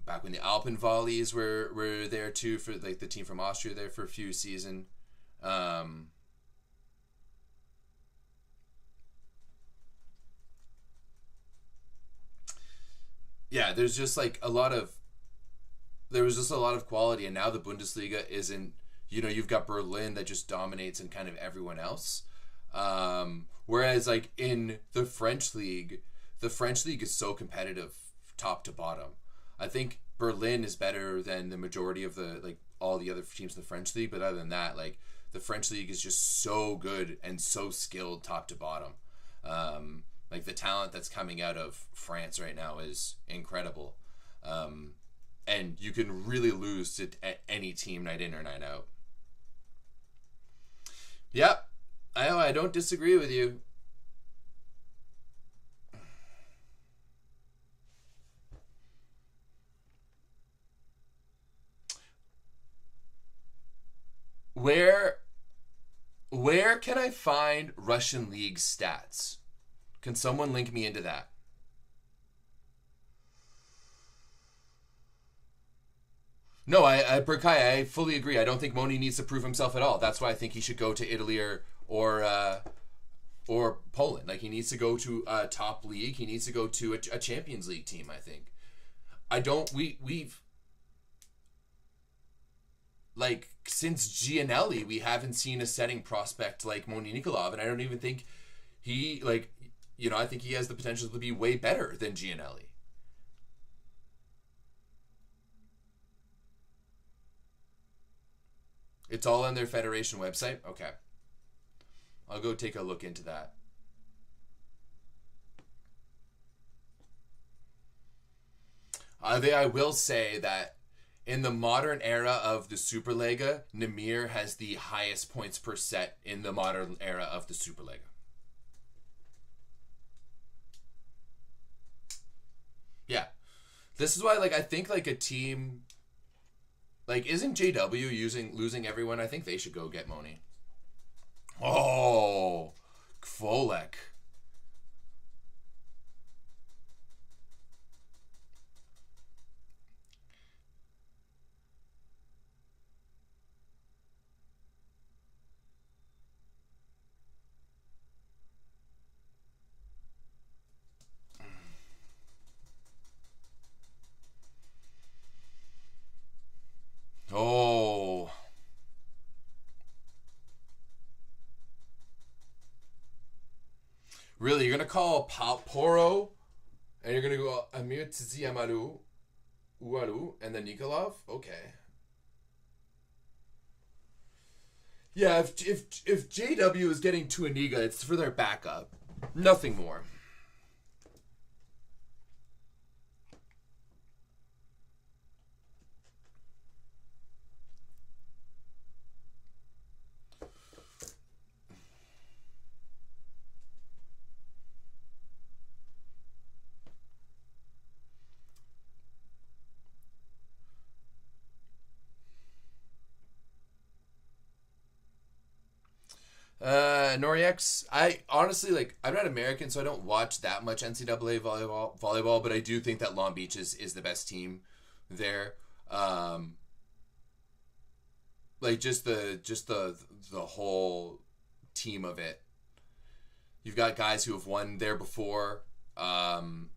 Back when the Alpenvolleys were there too for like the team from Austria there for a few seasons. Yeah, there was just a lot of quality, and now the Bundesliga isn't. You've got Berlin that just dominates and kind of everyone else. Whereas like in the French league is so competitive, top to bottom. I think Berlin is better than the majority of all the other teams in the French league, but other than that, like the French league is just so good and so skilled, top to bottom. Like the talent that's coming out of France right now is incredible. And you can really lose to any team night in or night out. Yep. I don't disagree with you. Where where can I find Russian league stats? Can someone link me into that? No, Berkay, I fully agree. I don't think Moni needs to prove himself at all. That's why I think he should go to Italy or Poland. Like he needs to go to a top league. He needs to go to a Champions League team. I think. I don't. We've like since Gianelli, we haven't seen a setting prospect like Moni Nikolov, and I don't even think he like. I think he has the potential to be way better than Gianelli. It's all on their federation website. Okay, I'll go take a look into that. I will say that in the modern era of the Superliga, Namir has the highest points per set in the modern era of the Superliga. Yeah. This is why I think a team isn't JW losing everyone? I think they should go get Moni. Oh, Kvolek. Oh. Really, you're gonna call Poro and you're gonna go Amir Tsitsiamaru, Uaru, and then Nikolov? Okay. Yeah, if JW is getting to Aniga, it's for their backup. Nothing more. Noriex, I honestly I'm not American, so I don't watch that much NCAA volleyball, but I do think that Long Beach is the best team there. Just the whole team of it. You've got guys who have won there before. And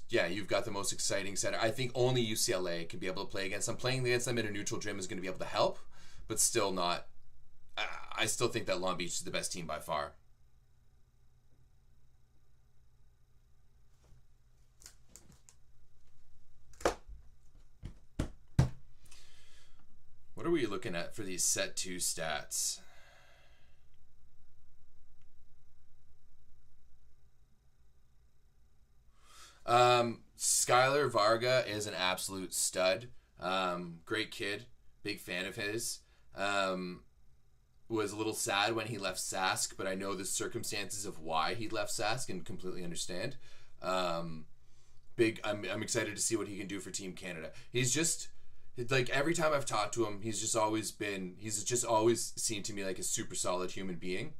yeah, you've got the most exciting center. I think only UCLA can be able to play against them. Playing against them in a neutral gym is going to be able to help, but still not. I still think that Long Beach is the best team by far. What are we looking at for these set 2 stats? Skylar Varga is an absolute stud. Great kid. Big fan of his. Was a little sad when he left Sask, but I know the circumstances of why he left Sask and completely understand. I'm excited to see what he can do for Team Canada. He's just every time I've talked to him, he's just always seemed to me like a super solid human being.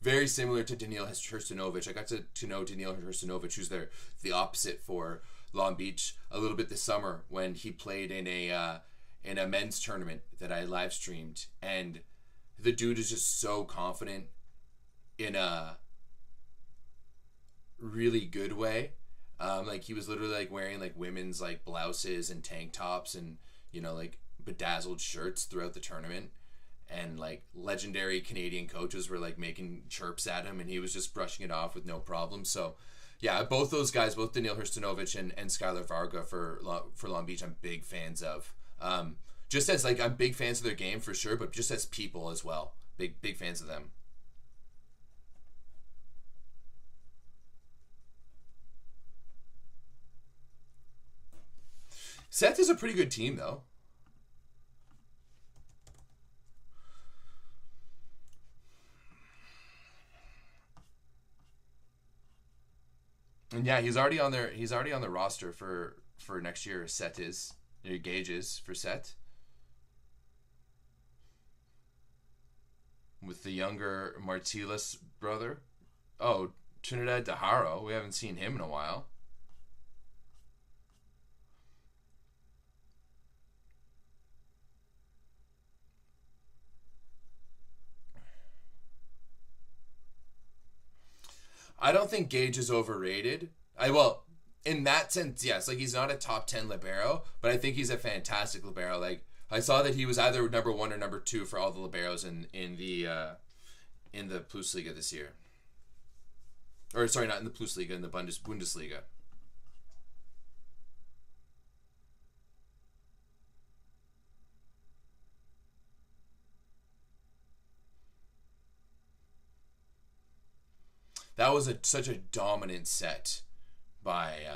Very similar to Daniil Hrstanovic. I got to know Daniil Hrstanovic, who's the opposite for Long Beach, a little bit this summer when he played in a men's tournament that I live streamed, and the dude is just so confident in a really good way. He was literally wearing women's blouses and tank tops and bedazzled shirts throughout the tournament, and legendary Canadian coaches were making chirps at him and he was just brushing it off with no problem. So yeah, both those guys, both Daniil Hrstanovic and Skylar Varga for Long Beach, I'm big fans of. Just as I'm big fans of their game for sure, but just as people as well. Big fans of them. Seth is a pretty good team though. And yeah, he's already on the roster for next year. Set is Gage is for Set. with the younger Martilis brother. Oh, Trinidad Daharo. We haven't seen him in a while. I don't think Gage is overrated. In that sense, yes. Like, he's not a top 10 libero, but I think he's a fantastic libero. Like, I saw that he was either number 1 or number 2 for all the liberos in the PlusLiga this year. Or sorry, not in the PlusLiga, in the Bundesliga. That was such a dominant set by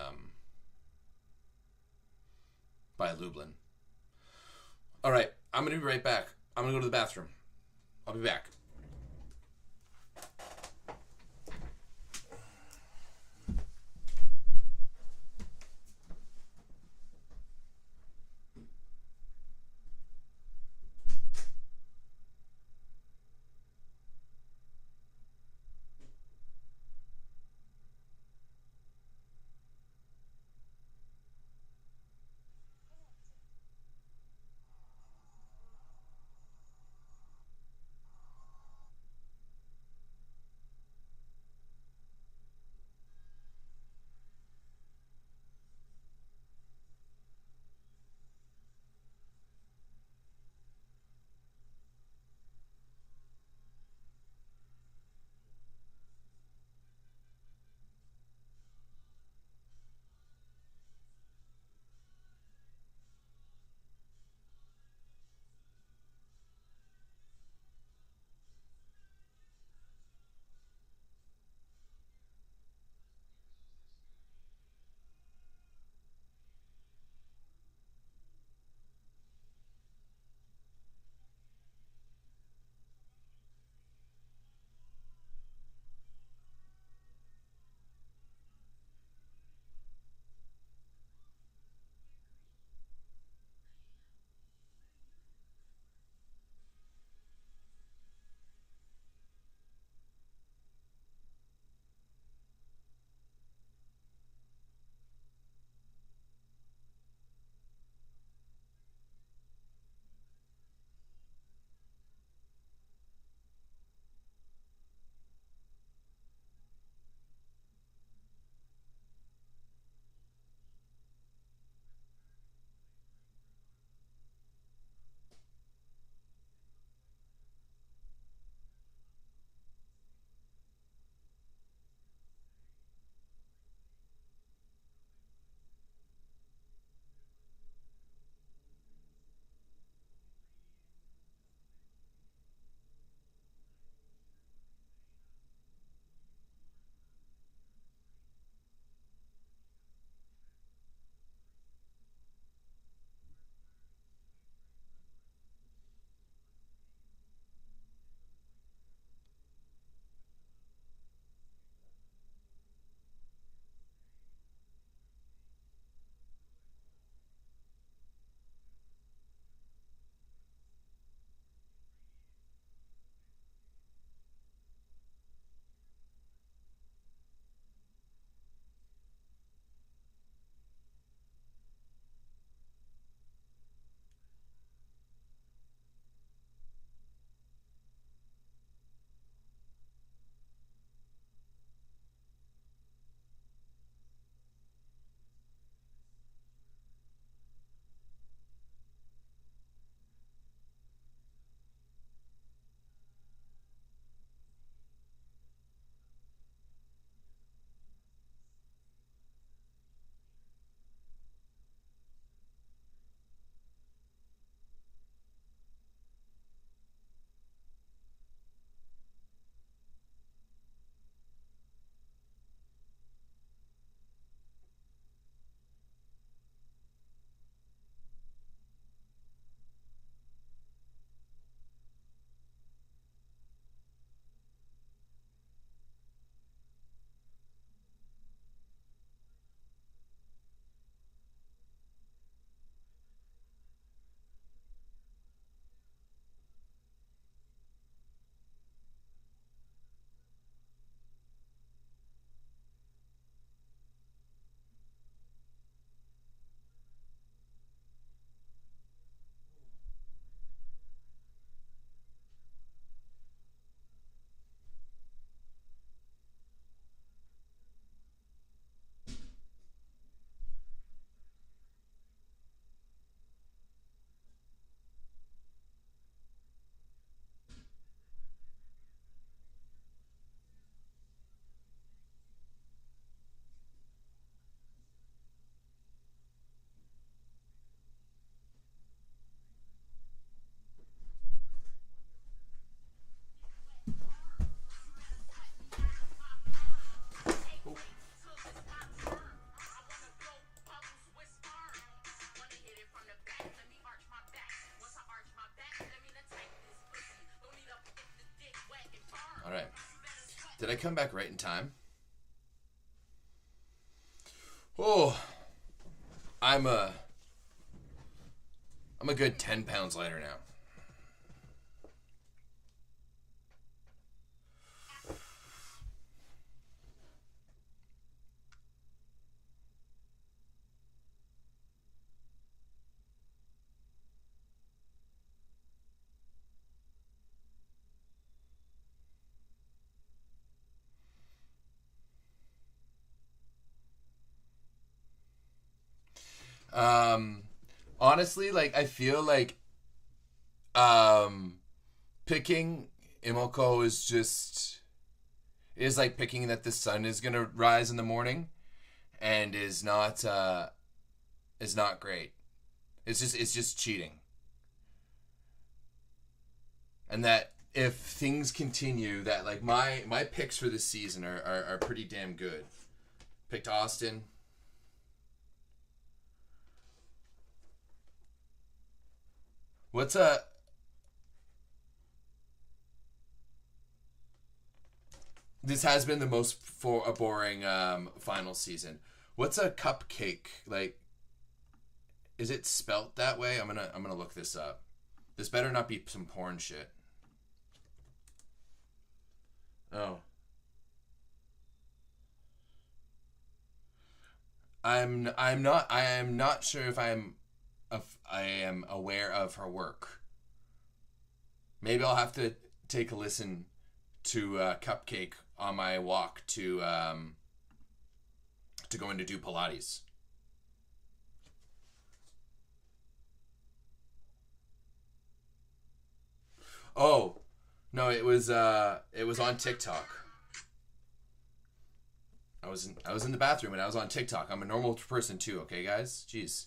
Lublin. All right, I'm gonna be right back. I'm gonna go to the bathroom. I'll be back. All right. Did I come back right in time? Oh, I'm a good 10 pounds lighter now. Honestly, like I feel like picking Imoko is like picking that the sun is gonna rise in the morning, and is not great. It's just cheating, and that if things continue, that like my picks for this season are pretty damn good. Picked Austin. What's a... This has been the most for a boring final season. What's a cupcake? Like, is it spelt that way? I'm gonna look this up. This better not be some porn shit. Oh. I am not sure if I am aware of her work. Maybe I'll have to take a listen to Cupcake on my walk to go in to do Pilates. Oh, no, it was on TikTok. I was in the bathroom and I was on TikTok. I'm a normal person too, okay, guys? Jeez.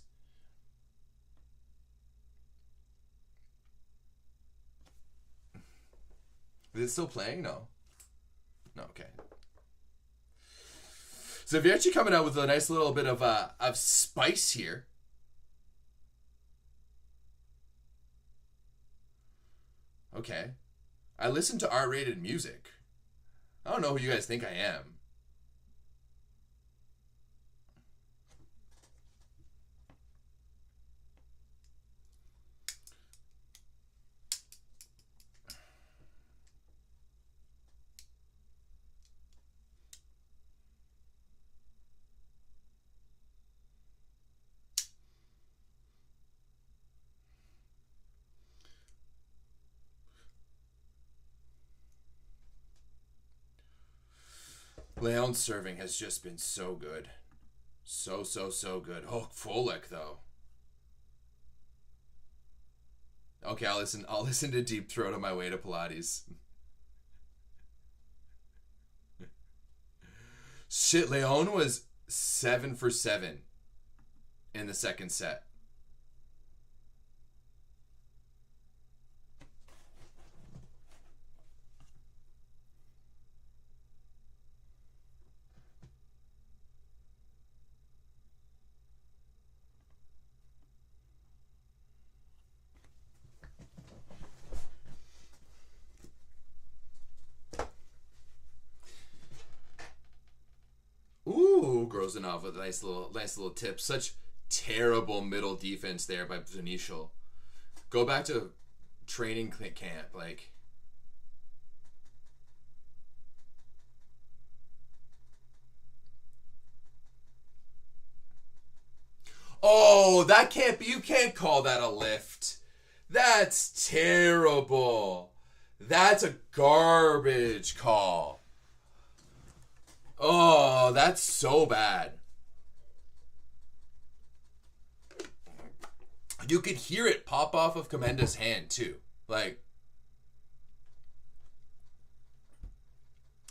Is it still playing? No. No, okay. Zawiercie coming out with a nice little bit of spice here. Okay. I listen to R-rated music. I don't know who you guys think I am. Leon's serving has just been so good. So good. Oh, Folek, though. Okay, I'll listen to Deep Throat on my way to Pilates. Shit, Leon was 7 for 7 in the second set. Ooh, Grozanov with a nice little tip. Such terrible middle defense there by Zenishal. Go back to training camp, like. Oh, that can't be. You can't call that a lift. That's terrible. That's a garbage call. Oh, that's so bad. You could hear it pop off of Comenda's hand too. Like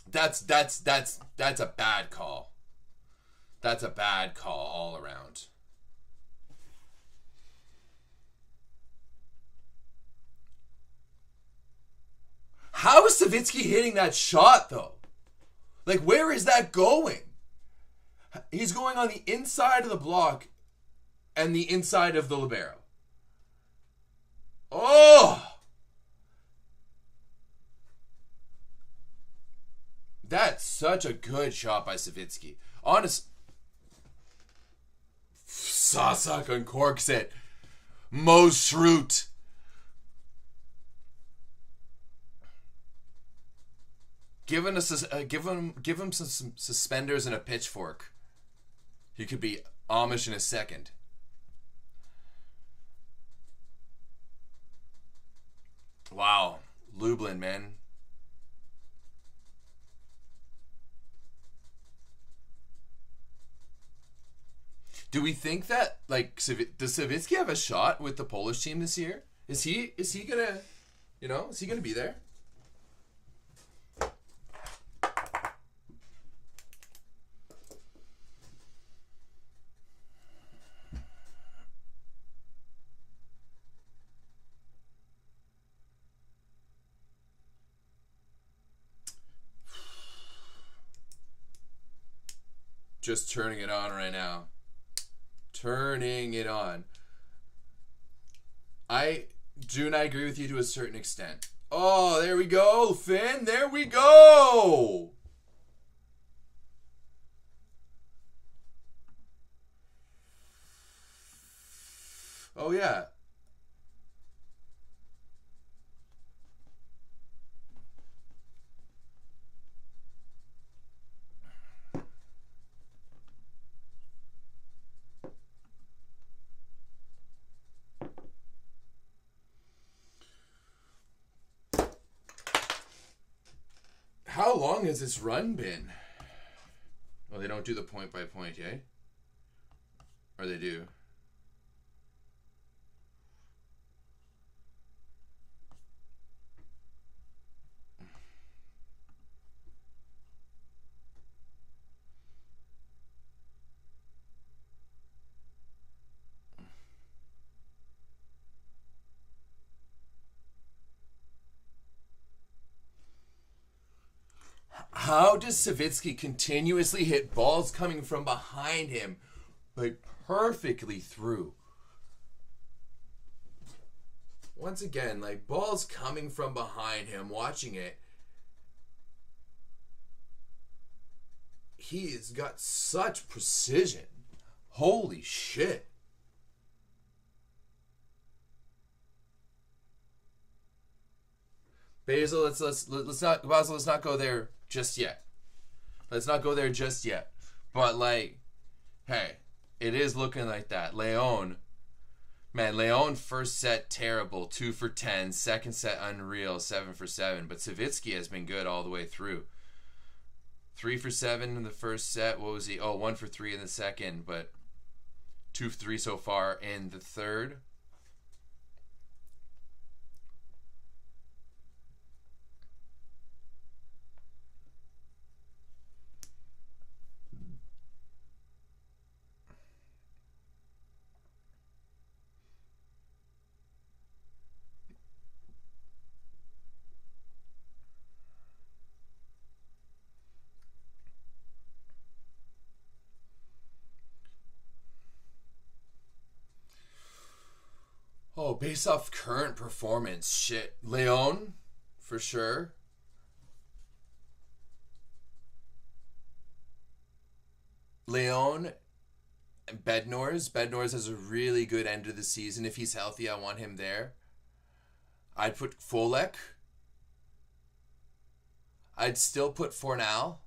that's a bad call. That's a bad call all around. How is Savitsky hitting that shot though? Like, where is that going? He's going on the inside of the block and the inside of the libero. Oh! such a good shot by Zawiercie. Honest. Sasak uncorks it. Mo Shroot. Give him some suspenders and a pitchfork. He could be Amish in a second. Wow, Lublin, man. Do we think that, like, does Zawiercie have a shot with the Polish team this year? Is he gonna, is he gonna be there? Just turning it on right now. Turning it on. June, I agree with you to a certain extent. Oh, there we go, Finn. There we go. Oh, yeah. How long has this run been? Oh, they don't do the point by point, eh? Or they do? How does Zawiercie continuously hit balls coming from behind him, like, perfectly through? Once again, like, balls coming from behind him, watching it. He's got such precision. Holy shit. Basil, let's not go there just yet. Let's not go there just yet. But, like, hey, it is looking like that. Leon, first set terrible, 2 for 10. Second set unreal, 7 for 7. But Zawiercie has been good all the way through. 3 for 7 in the first set. What was he? 1 for 3 in the second, but 2 for 3 so far in the third. Oh, based off current performance, shit. Leon, for sure. Leon and Bednors. Bednors has a really good end of the season. If he's healthy, I want him there. I'd put Folek. I'd still put Fornal.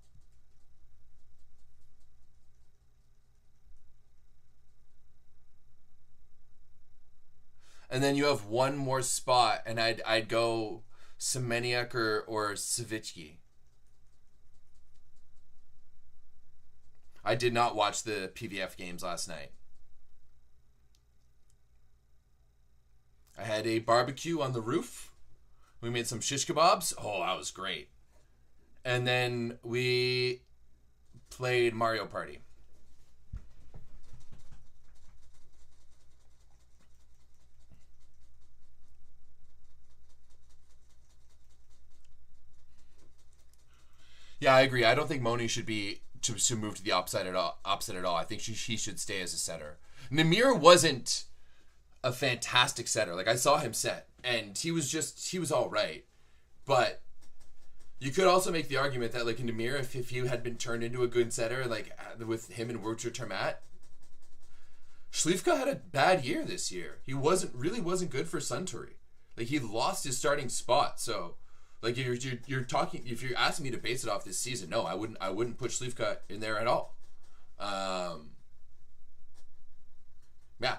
And then you have one more spot, and I'd go Semeniuk or Zawiercie. I did not watch the PVF games last night. I had a barbecue on the roof. We made some shish kebabs. Oh, that was great. And then we played Mario Party. Yeah, I agree. I don't think Moni should be to move to the opposite at all. I think he should stay as a setter. Namir wasn't a fantastic setter. Like, I saw him set, and he was all right. But You could also make the argument that, like, in Demir, if he had been turned into a good setter, like, with him and Wurcher Termat, Schlifka had a bad year this year. He really wasn't good for Suntory. Like, he lost his starting spot. So, like, you're talking, if you're asking me to base it off this season, no, I wouldn't put Schlifka in there at all. Yeah.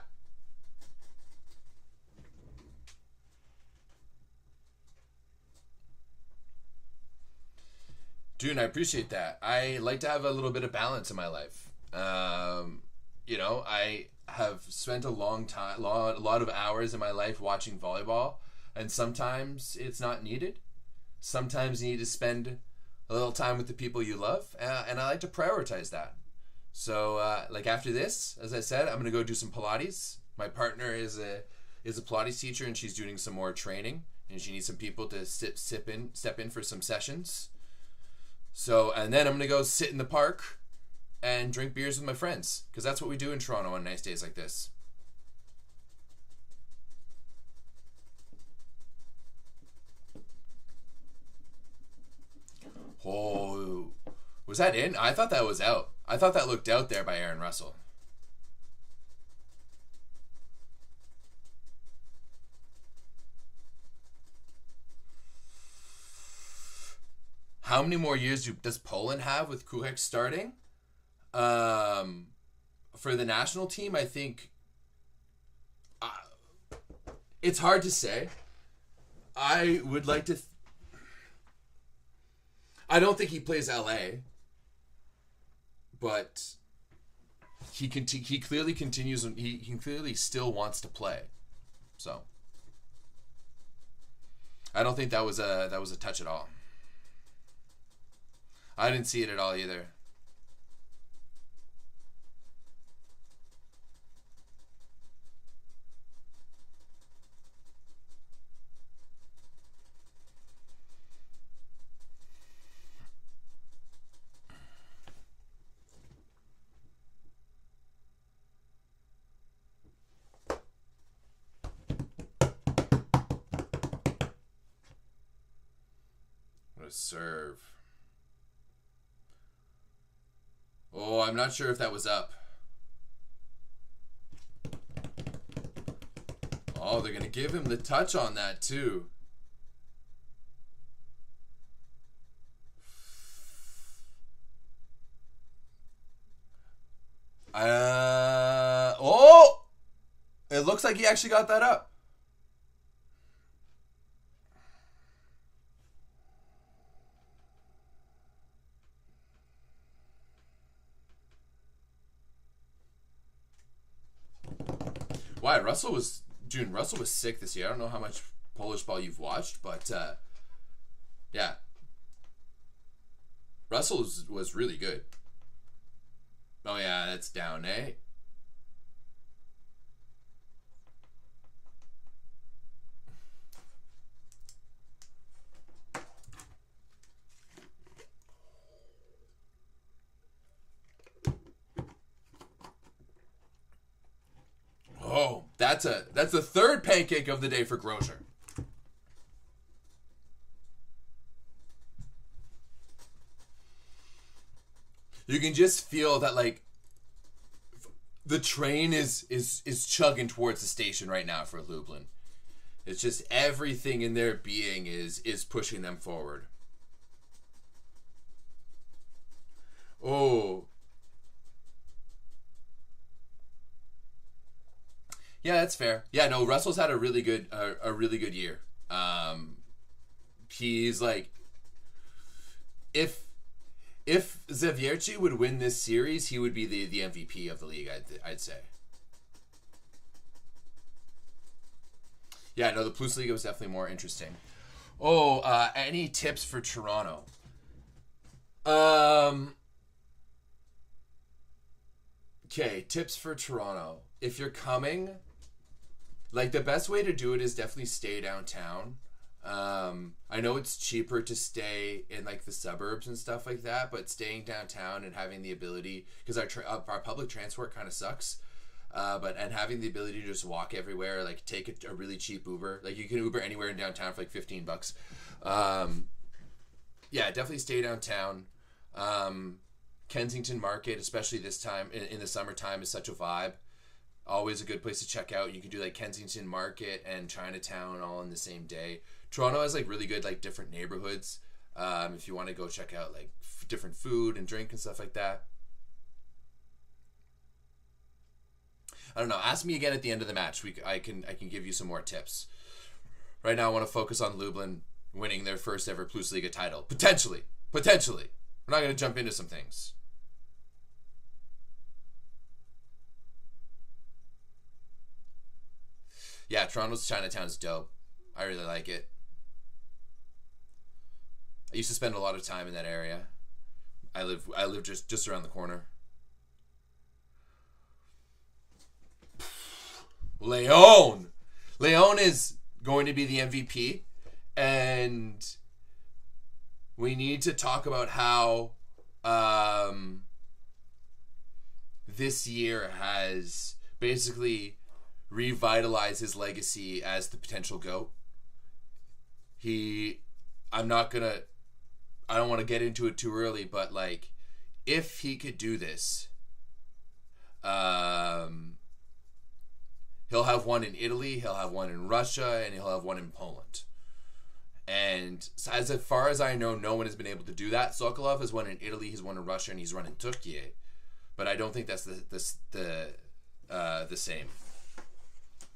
Dude, I appreciate that. I like to have a little bit of balance in my life. You know, I have spent a lot of hours in my life watching volleyball, and sometimes it's not needed. Sometimes you need to spend a little time with the people you love, and I like to prioritize that. So, like, after this, as I said, I'm gonna go do some Pilates. My partner is a Pilates teacher, and she's doing some more training, and she needs some people to step in for some sessions. So, and then I'm going to go sit in the park and drink beers with my friends, because that's what we do in Toronto on nice days like this. Oh, was that in? I thought that was out. I thought that looked out there by Aaron Russell. How many more years does Poland have with Kuchek starting? For the national team, I think it's hard to say. I would like to. I don't think he plays LA, but he clearly continues. He clearly still wants to play, so I don't think that was a touch at all. I didn't see it at all either. What a serve. Oh, I'm not sure if that was up. Oh, they're going to give him the touch on that too. Oh! It looks like he actually got that up. Why? Russell was sick this year. I don't know how much Polish ball you've watched, but yeah. Russell was really good. Oh yeah, that's down, eh? Oh, that's the third pancake of the day for Grosjean. You can just feel that, like, the train is chugging towards the station right now for Lublin. It's just everything in their being is pushing them forward. Oh. Yeah, that's fair. Yeah, no, Russell's had a really good year. He's like, if Zawiercie would win this series, he would be the MVP of the league, I'd say. Yeah, no, the PlusLiga was definitely more interesting. Oh, any tips for Toronto? Okay, tips for Toronto. If you're coming, like, the best way to do it is definitely stay downtown. I know it's cheaper to stay in, like, the suburbs and stuff like that, but staying downtown and having the ability, because our public transport kind of sucks, and having the ability to just walk everywhere, like, take a really cheap Uber, like, you can Uber anywhere in downtown for like $15. yeah, definitely stay downtown. Kensington Market, especially this time in the summertime, is such a vibe. Always a good place to check out. You can do like Kensington Market and Chinatown all in the same day. Toronto has like really good like different neighborhoods. If you want to go check out like different food and drink and stuff like that. I don't know. Ask me again at the end of the match. I can give you some more tips. Right now, I want to focus on Lublin winning their first ever PlusLiga title. Potentially. We're not going to jump into some things. Yeah, Toronto's Chinatown's dope. I really like it. I used to spend a lot of time in that area. I live just around the corner. Leon is going to be the MVP, and we need to talk about how this year has basically revitalized his legacy as the potential GOAT. I don't want to get into it too early, but like, if he could do this, he'll have one in Italy, he'll have one in Russia, and he'll have one in Poland. And as far as I know, no one has been able to do that. Sokolov has won in Italy, he's won in Russia, and he's run in Turkey. But I don't think that's the same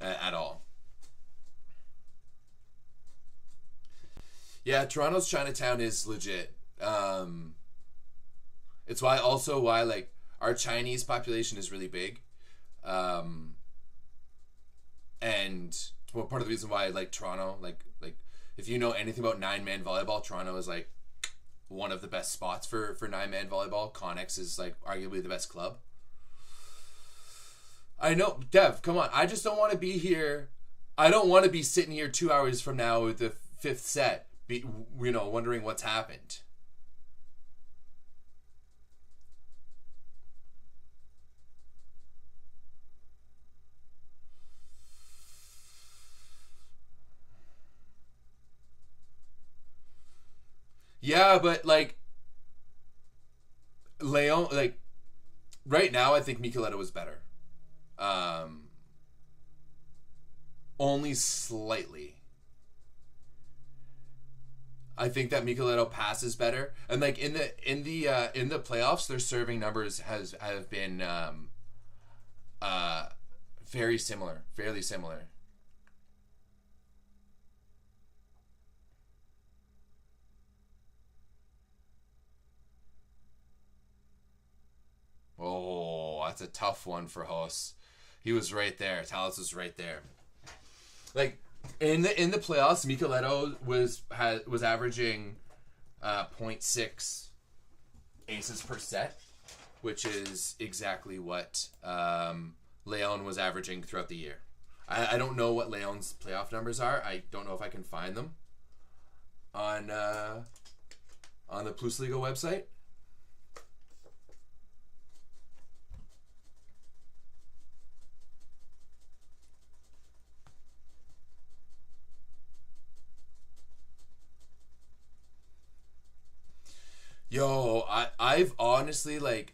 at all. Yeah, Toronto's Chinatown is legit. It's why like our Chinese population is really big. And part of the reason why I like Toronto, like if you know anything about 9-man volleyball, Toronto is like one of the best spots for 9-man volleyball. Connex is like arguably the best club. I know, Dev, come on. I just don't want to be here. I don't want to be sitting here 2 hours from now with the fifth set, wondering what's happened. Yeah, but like Leon, like right now, I think Micheletti was better. Only slightly. I think that Micheletti passes better, and like in the playoffs, their serving numbers have been fairly similar. Oh, that's a tough one for Hos. He was right there. Talis was right there. Like in the playoffs, Micheletti was averaging 0.6 aces per set, which is exactly what Leon was averaging throughout the year. I don't know what Leon's playoff numbers are. I don't know if I can find them on the PlusLiga website. Yo, I've honestly like,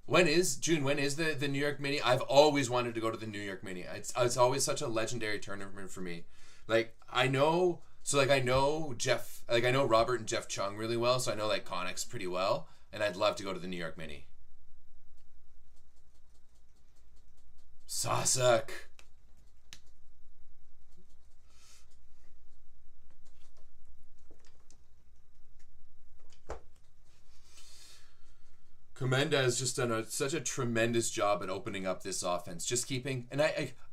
when is the New York Mini? I've always wanted to go to the New York Mini. It's always such a legendary tournament for me. Like I know Robert and Jeff Chung really well, so I know like Connex pretty well, and I'd love to go to the New York Mini. Sasak. Comenda has just done such a tremendous job at opening up this offense. Just keeping, and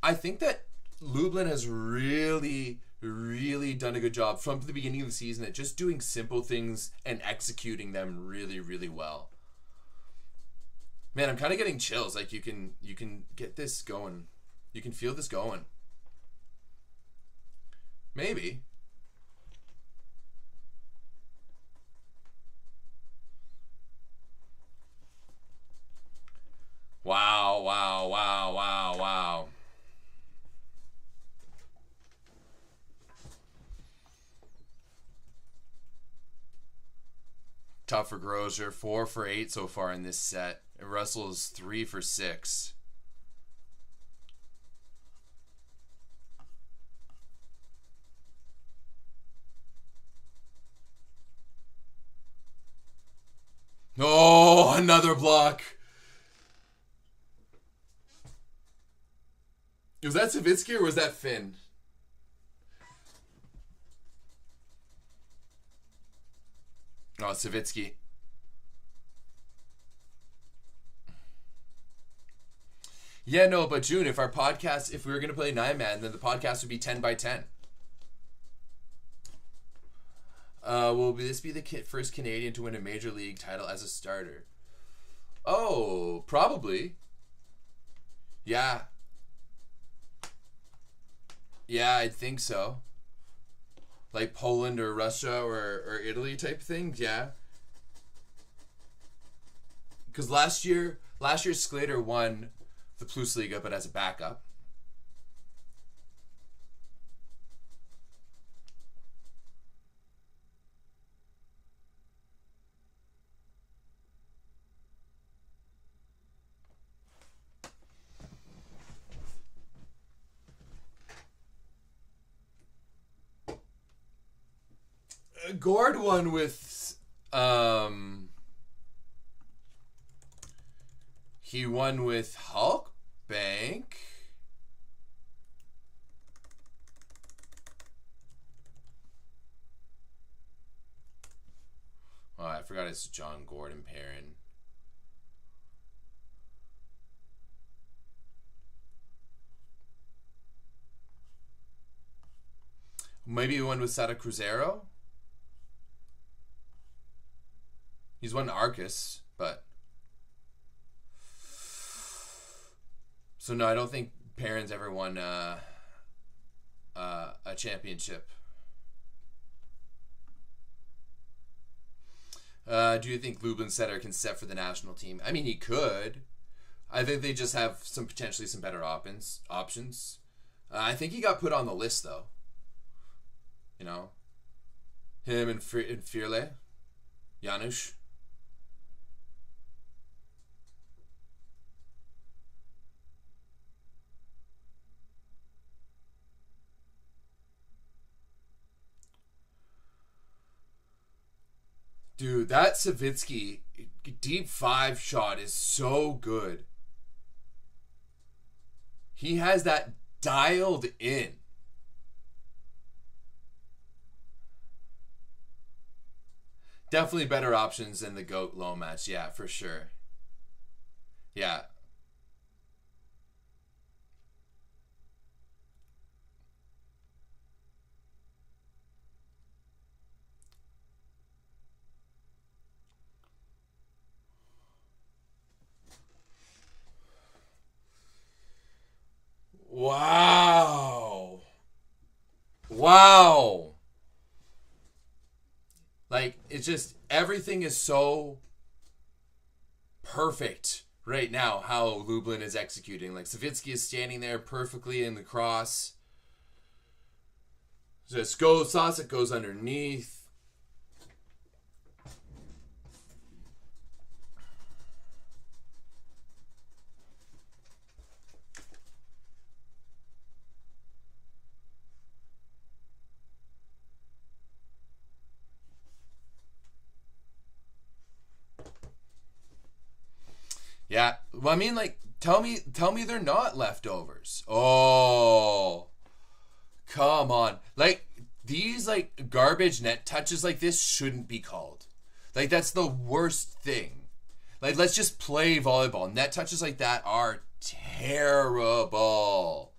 I think that Lublin has really, really done a good job from the beginning of the season at just doing simple things and executing them really, really well. Man, I'm kind of getting chills. Like you can get this going. You can feel this going. Maybe. Wow. Tough for Grosier. 4 for 8 so far in this set. Russell is 3 for 6. Oh, another block. Was that Zawiercie or was that Finn? Oh, Zawiercie. Yeah, no, but June, if we were going to play 9-man, then the podcast would be 10 by 10. Will this be the first Canadian to win a major league title as a starter? Oh, probably. Yeah. Yeah, I think so. Like Poland or Russia or Italy type thing, yeah. Because last year Sclater won the PlusLiga, but as a backup. Gord won with he won with Hulk Bank. Oh, I forgot it's John Gordon Perrin. Maybe he won with Sada Cruzeiro. He's won Arcus, but so no, I don't think Perrin's ever won a championship. Do you think Lublin setter can set for the national team? I mean, he could. I think they just have potentially some better options. I think he got put on the list though. You know, him and Firle, Janusz. Dude, that Zawiercie deep 5 shot is so good. He has that dialed in. Definitely better options than the GOAT low match. Yeah, for sure. Yeah. Wow. Wow. Like, it's just, everything is so perfect right now, how Lublin is executing. Like, Zawiercie is standing there perfectly in the cross. Just goes, Sasek goes underneath. Yeah, well, I mean, like, tell me they're not leftovers. Oh, come on. Like, these, like, garbage net touches like this shouldn't be called. Like, that's the worst thing. Like, let's just play volleyball. Net touches like that are terrible.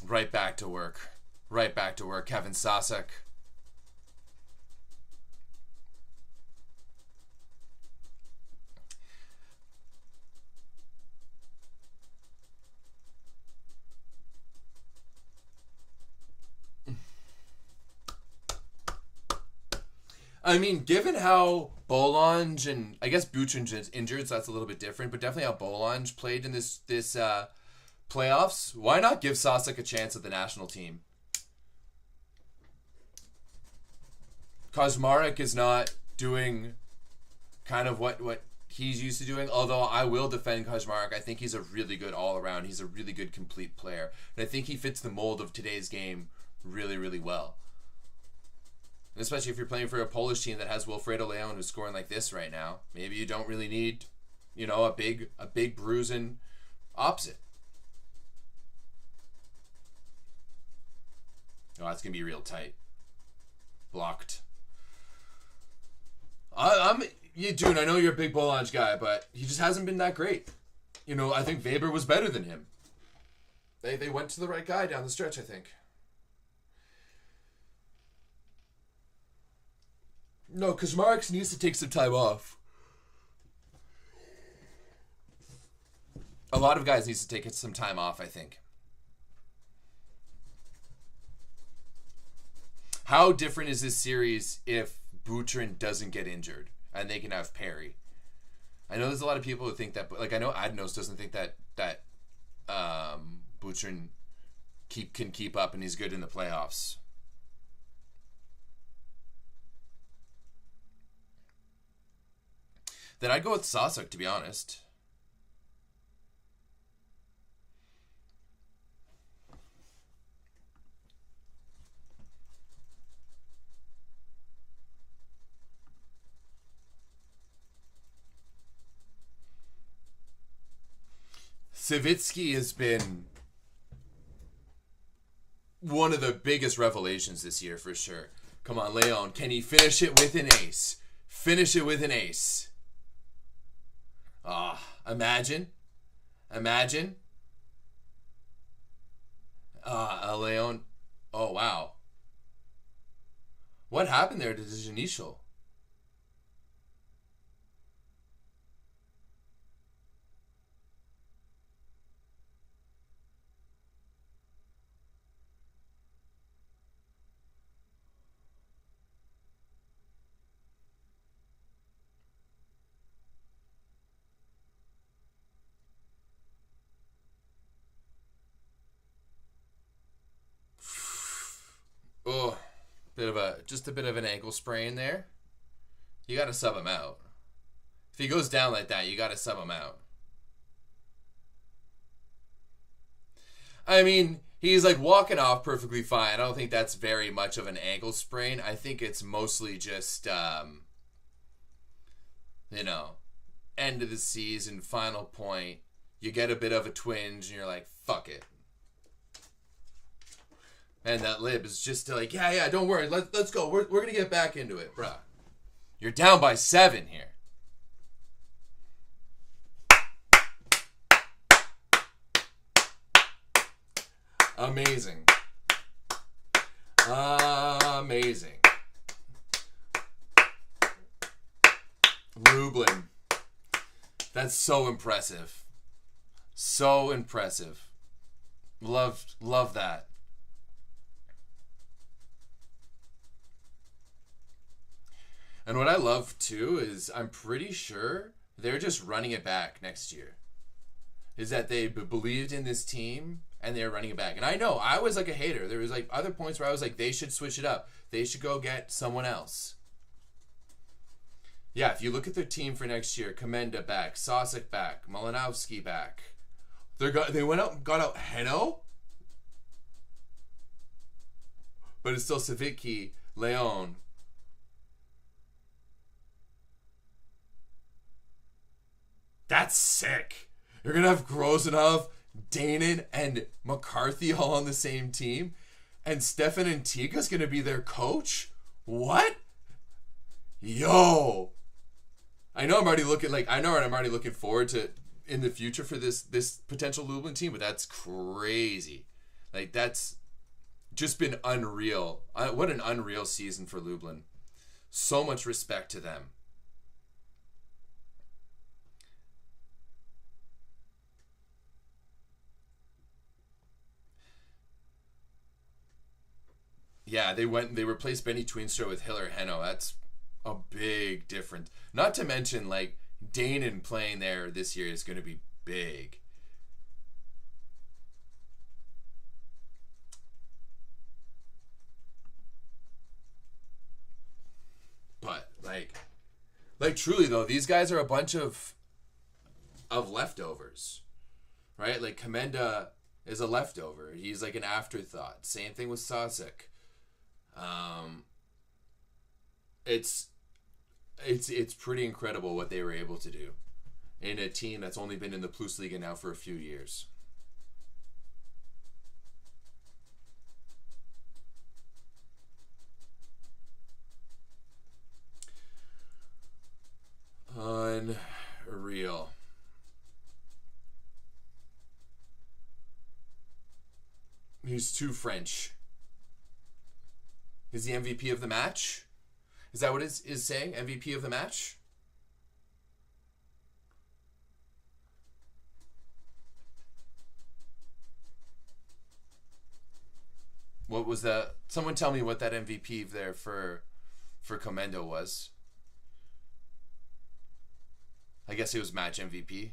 Right back to work. Right back to work, Kevin Sasek. I mean, given how Bolange and I guess Butryn's is injured, so that's a little bit different, but definitely how Bolange played in this playoffs, why not give Sasek a chance at the national team? Kaczmarek is not doing kind of what he's used to doing, although I will defend Kaczmarek. I think he's a really good all-around. He's a really good complete player. And I think he fits the mold of today's game really, really well. And especially if you're playing for a Polish team that has Wilfredo Leon who's scoring like this right now. Maybe you don't really need, a big bruising opposite. Oh, that's going to be real tight. Blocked. Dude, I know you're a big Bolange guy, but he just hasn't been that great. I think Weber was better than him. They went to the right guy down the stretch, I think. No, because Marks needs to take some time off. A lot of guys needs to take some time off, I think. How different is this series if Butryn doesn't get injured and they can have Perry? I know there's a lot of people who think that, like I know Adnos doesn't think that Butryn can keep up and he's good in the playoffs. Then I'd go with Sasek, to be honest. Zawiercie has been one of the biggest revelations this year for sure. Come on, Leon. Can he finish it with an ace? Finish it with an ace. Imagine. Leon. Oh, wow. What happened there to Janishal? Oh, just a bit of an ankle sprain there. You got to sub him out. If he goes down like that, you got to sub him out. I mean, he's like walking off perfectly fine. I don't think that's very much of an ankle sprain. I think it's mostly just, end of the season, final point. You get a bit of a twinge and you're like, fuck it. And that lib is just like, yeah, don't worry. Let's go. We're going to get back into it, bruh. You're down by 7 here. Amazing. Lublin. That's so impressive. So impressive. Love that. And what I love, too, is I'm pretty sure they're just running it back next year. Is that they believed in this team, and they're running it back. And I know, I was like a hater. There was like other points where I was like, they should switch it up. They should go get someone else. Yeah, if you look at their team for next year, Komenda back, Sasek back, Malinowski back. They went out and got out Heno? But it's still Zawiercie, Leon. That's sick. You're going to have Grozanov, Danon, and McCarthy all on the same team. And Stefan Antiga's going to be their coach? What? Yo. I know I'm already looking forward to in the future for this potential Lublin team, but that's crazy. Like, that's just been unreal. What an unreal season for Lublin. So much respect to them. Yeah, they replaced Benny Twinstra with Hiller Heno. a big difference. Not to mention, like, Danon playing there this year is going to be big. But, like truly, though, these guys are a bunch of leftovers, right? Like, Komenda is a leftover. He's like an afterthought. Same thing with Sasek. It's pretty incredible what they were able to do in a team that's only been in the PlusLiga now for a few years. Unreal. He's too French. Is the MVP of the match? Is that what it is saying? MVP of the match? What was that? Someone tell me what that MVP there for Komenda was. I guess it was match MVP.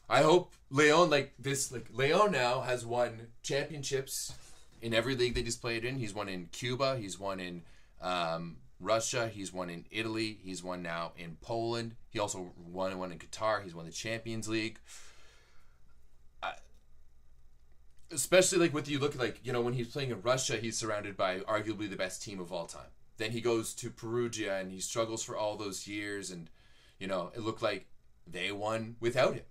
I hope Leon Leon now has won championships in every league that he's played in. He's won in Cuba. He's won in Russia. He's won in Italy. He's won now in Poland. He also won in Qatar. He's won the Champions League. Especially like with you look like, you know, when he's playing in Russia, he's surrounded by arguably the best team of all time. Then he goes to Perugia and he struggles for all those years, and you know, it looked like they won without him.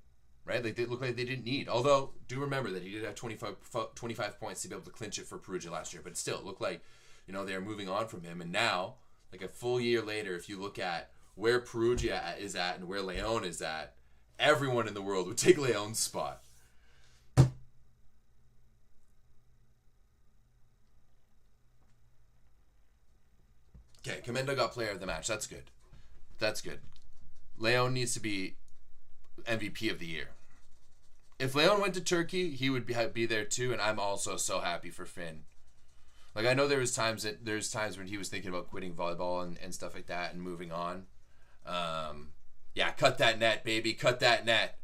Right? Like, they look like they didn't need. Although, do remember that he did have 25 points to be able to clinch it for Perugia last year. But still, it looked like, you know, they're moving on from him. And now, like a full year later, if you look at where Perugia is at and where Leon is at, everyone in the world would take Leon's spot. Okay, Komenda got player of the match. That's good. That's good. Leon needs to be MVP of the year. If Leon went to Turkey, he would be there too, and I'm also so happy for Finn. Like, I know there's times when he was thinking about quitting volleyball and stuff like that and moving on. Yeah, cut that net, baby, cut that net.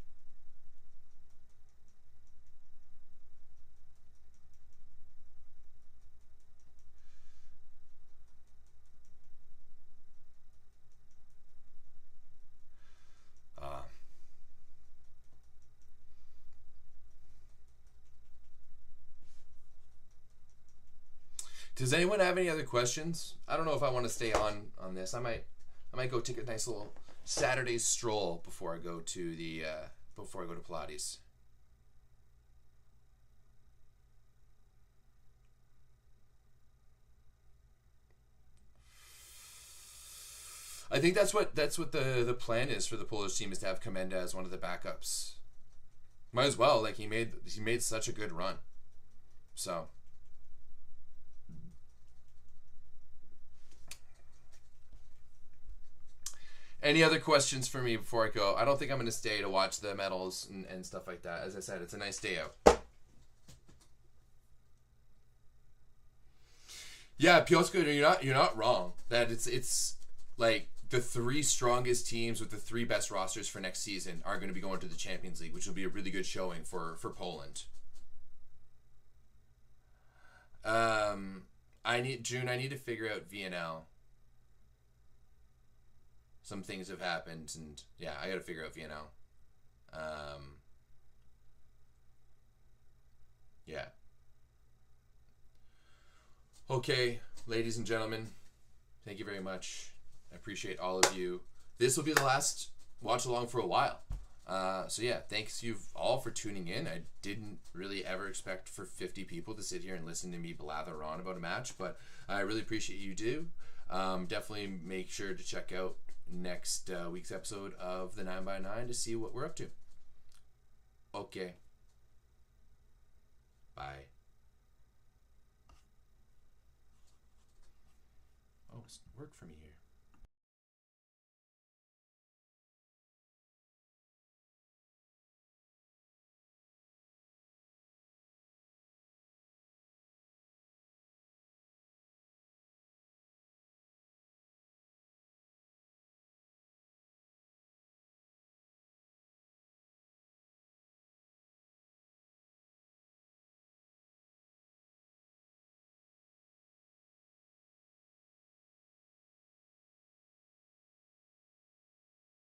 Does anyone have any other questions? I don't know if I want to stay on this. I might go take a nice little Saturday stroll before I go to Pilates. I think that's what the plan is for the Polish team, is to have Komenda as one of the backups. Might as well. Like, he made such a good run. So. Any other questions for me before I go? I don't think I'm going to stay to watch the medals and stuff like that. As I said, it's a nice day out. Yeah, Piotr, you're not wrong. That it's like the three strongest teams with the three best rosters for next season are going to be going to the Champions League, which will be a really good showing for Poland. I need to figure out VNL. Some things have happened, and yeah, I got to figure out VNL. Yeah. Okay, ladies and gentlemen, thank you very much. I appreciate all of you. This will be the last watch along for a while. So yeah, thanks you all for tuning in. I didn't really ever expect for 50 people to sit here and listen to me blather on about a match, but I really appreciate you do. Definitely make sure to check out next week's episode of the 9x9 to see what we're up to. Okay. Bye. Oh, it's worked for me here.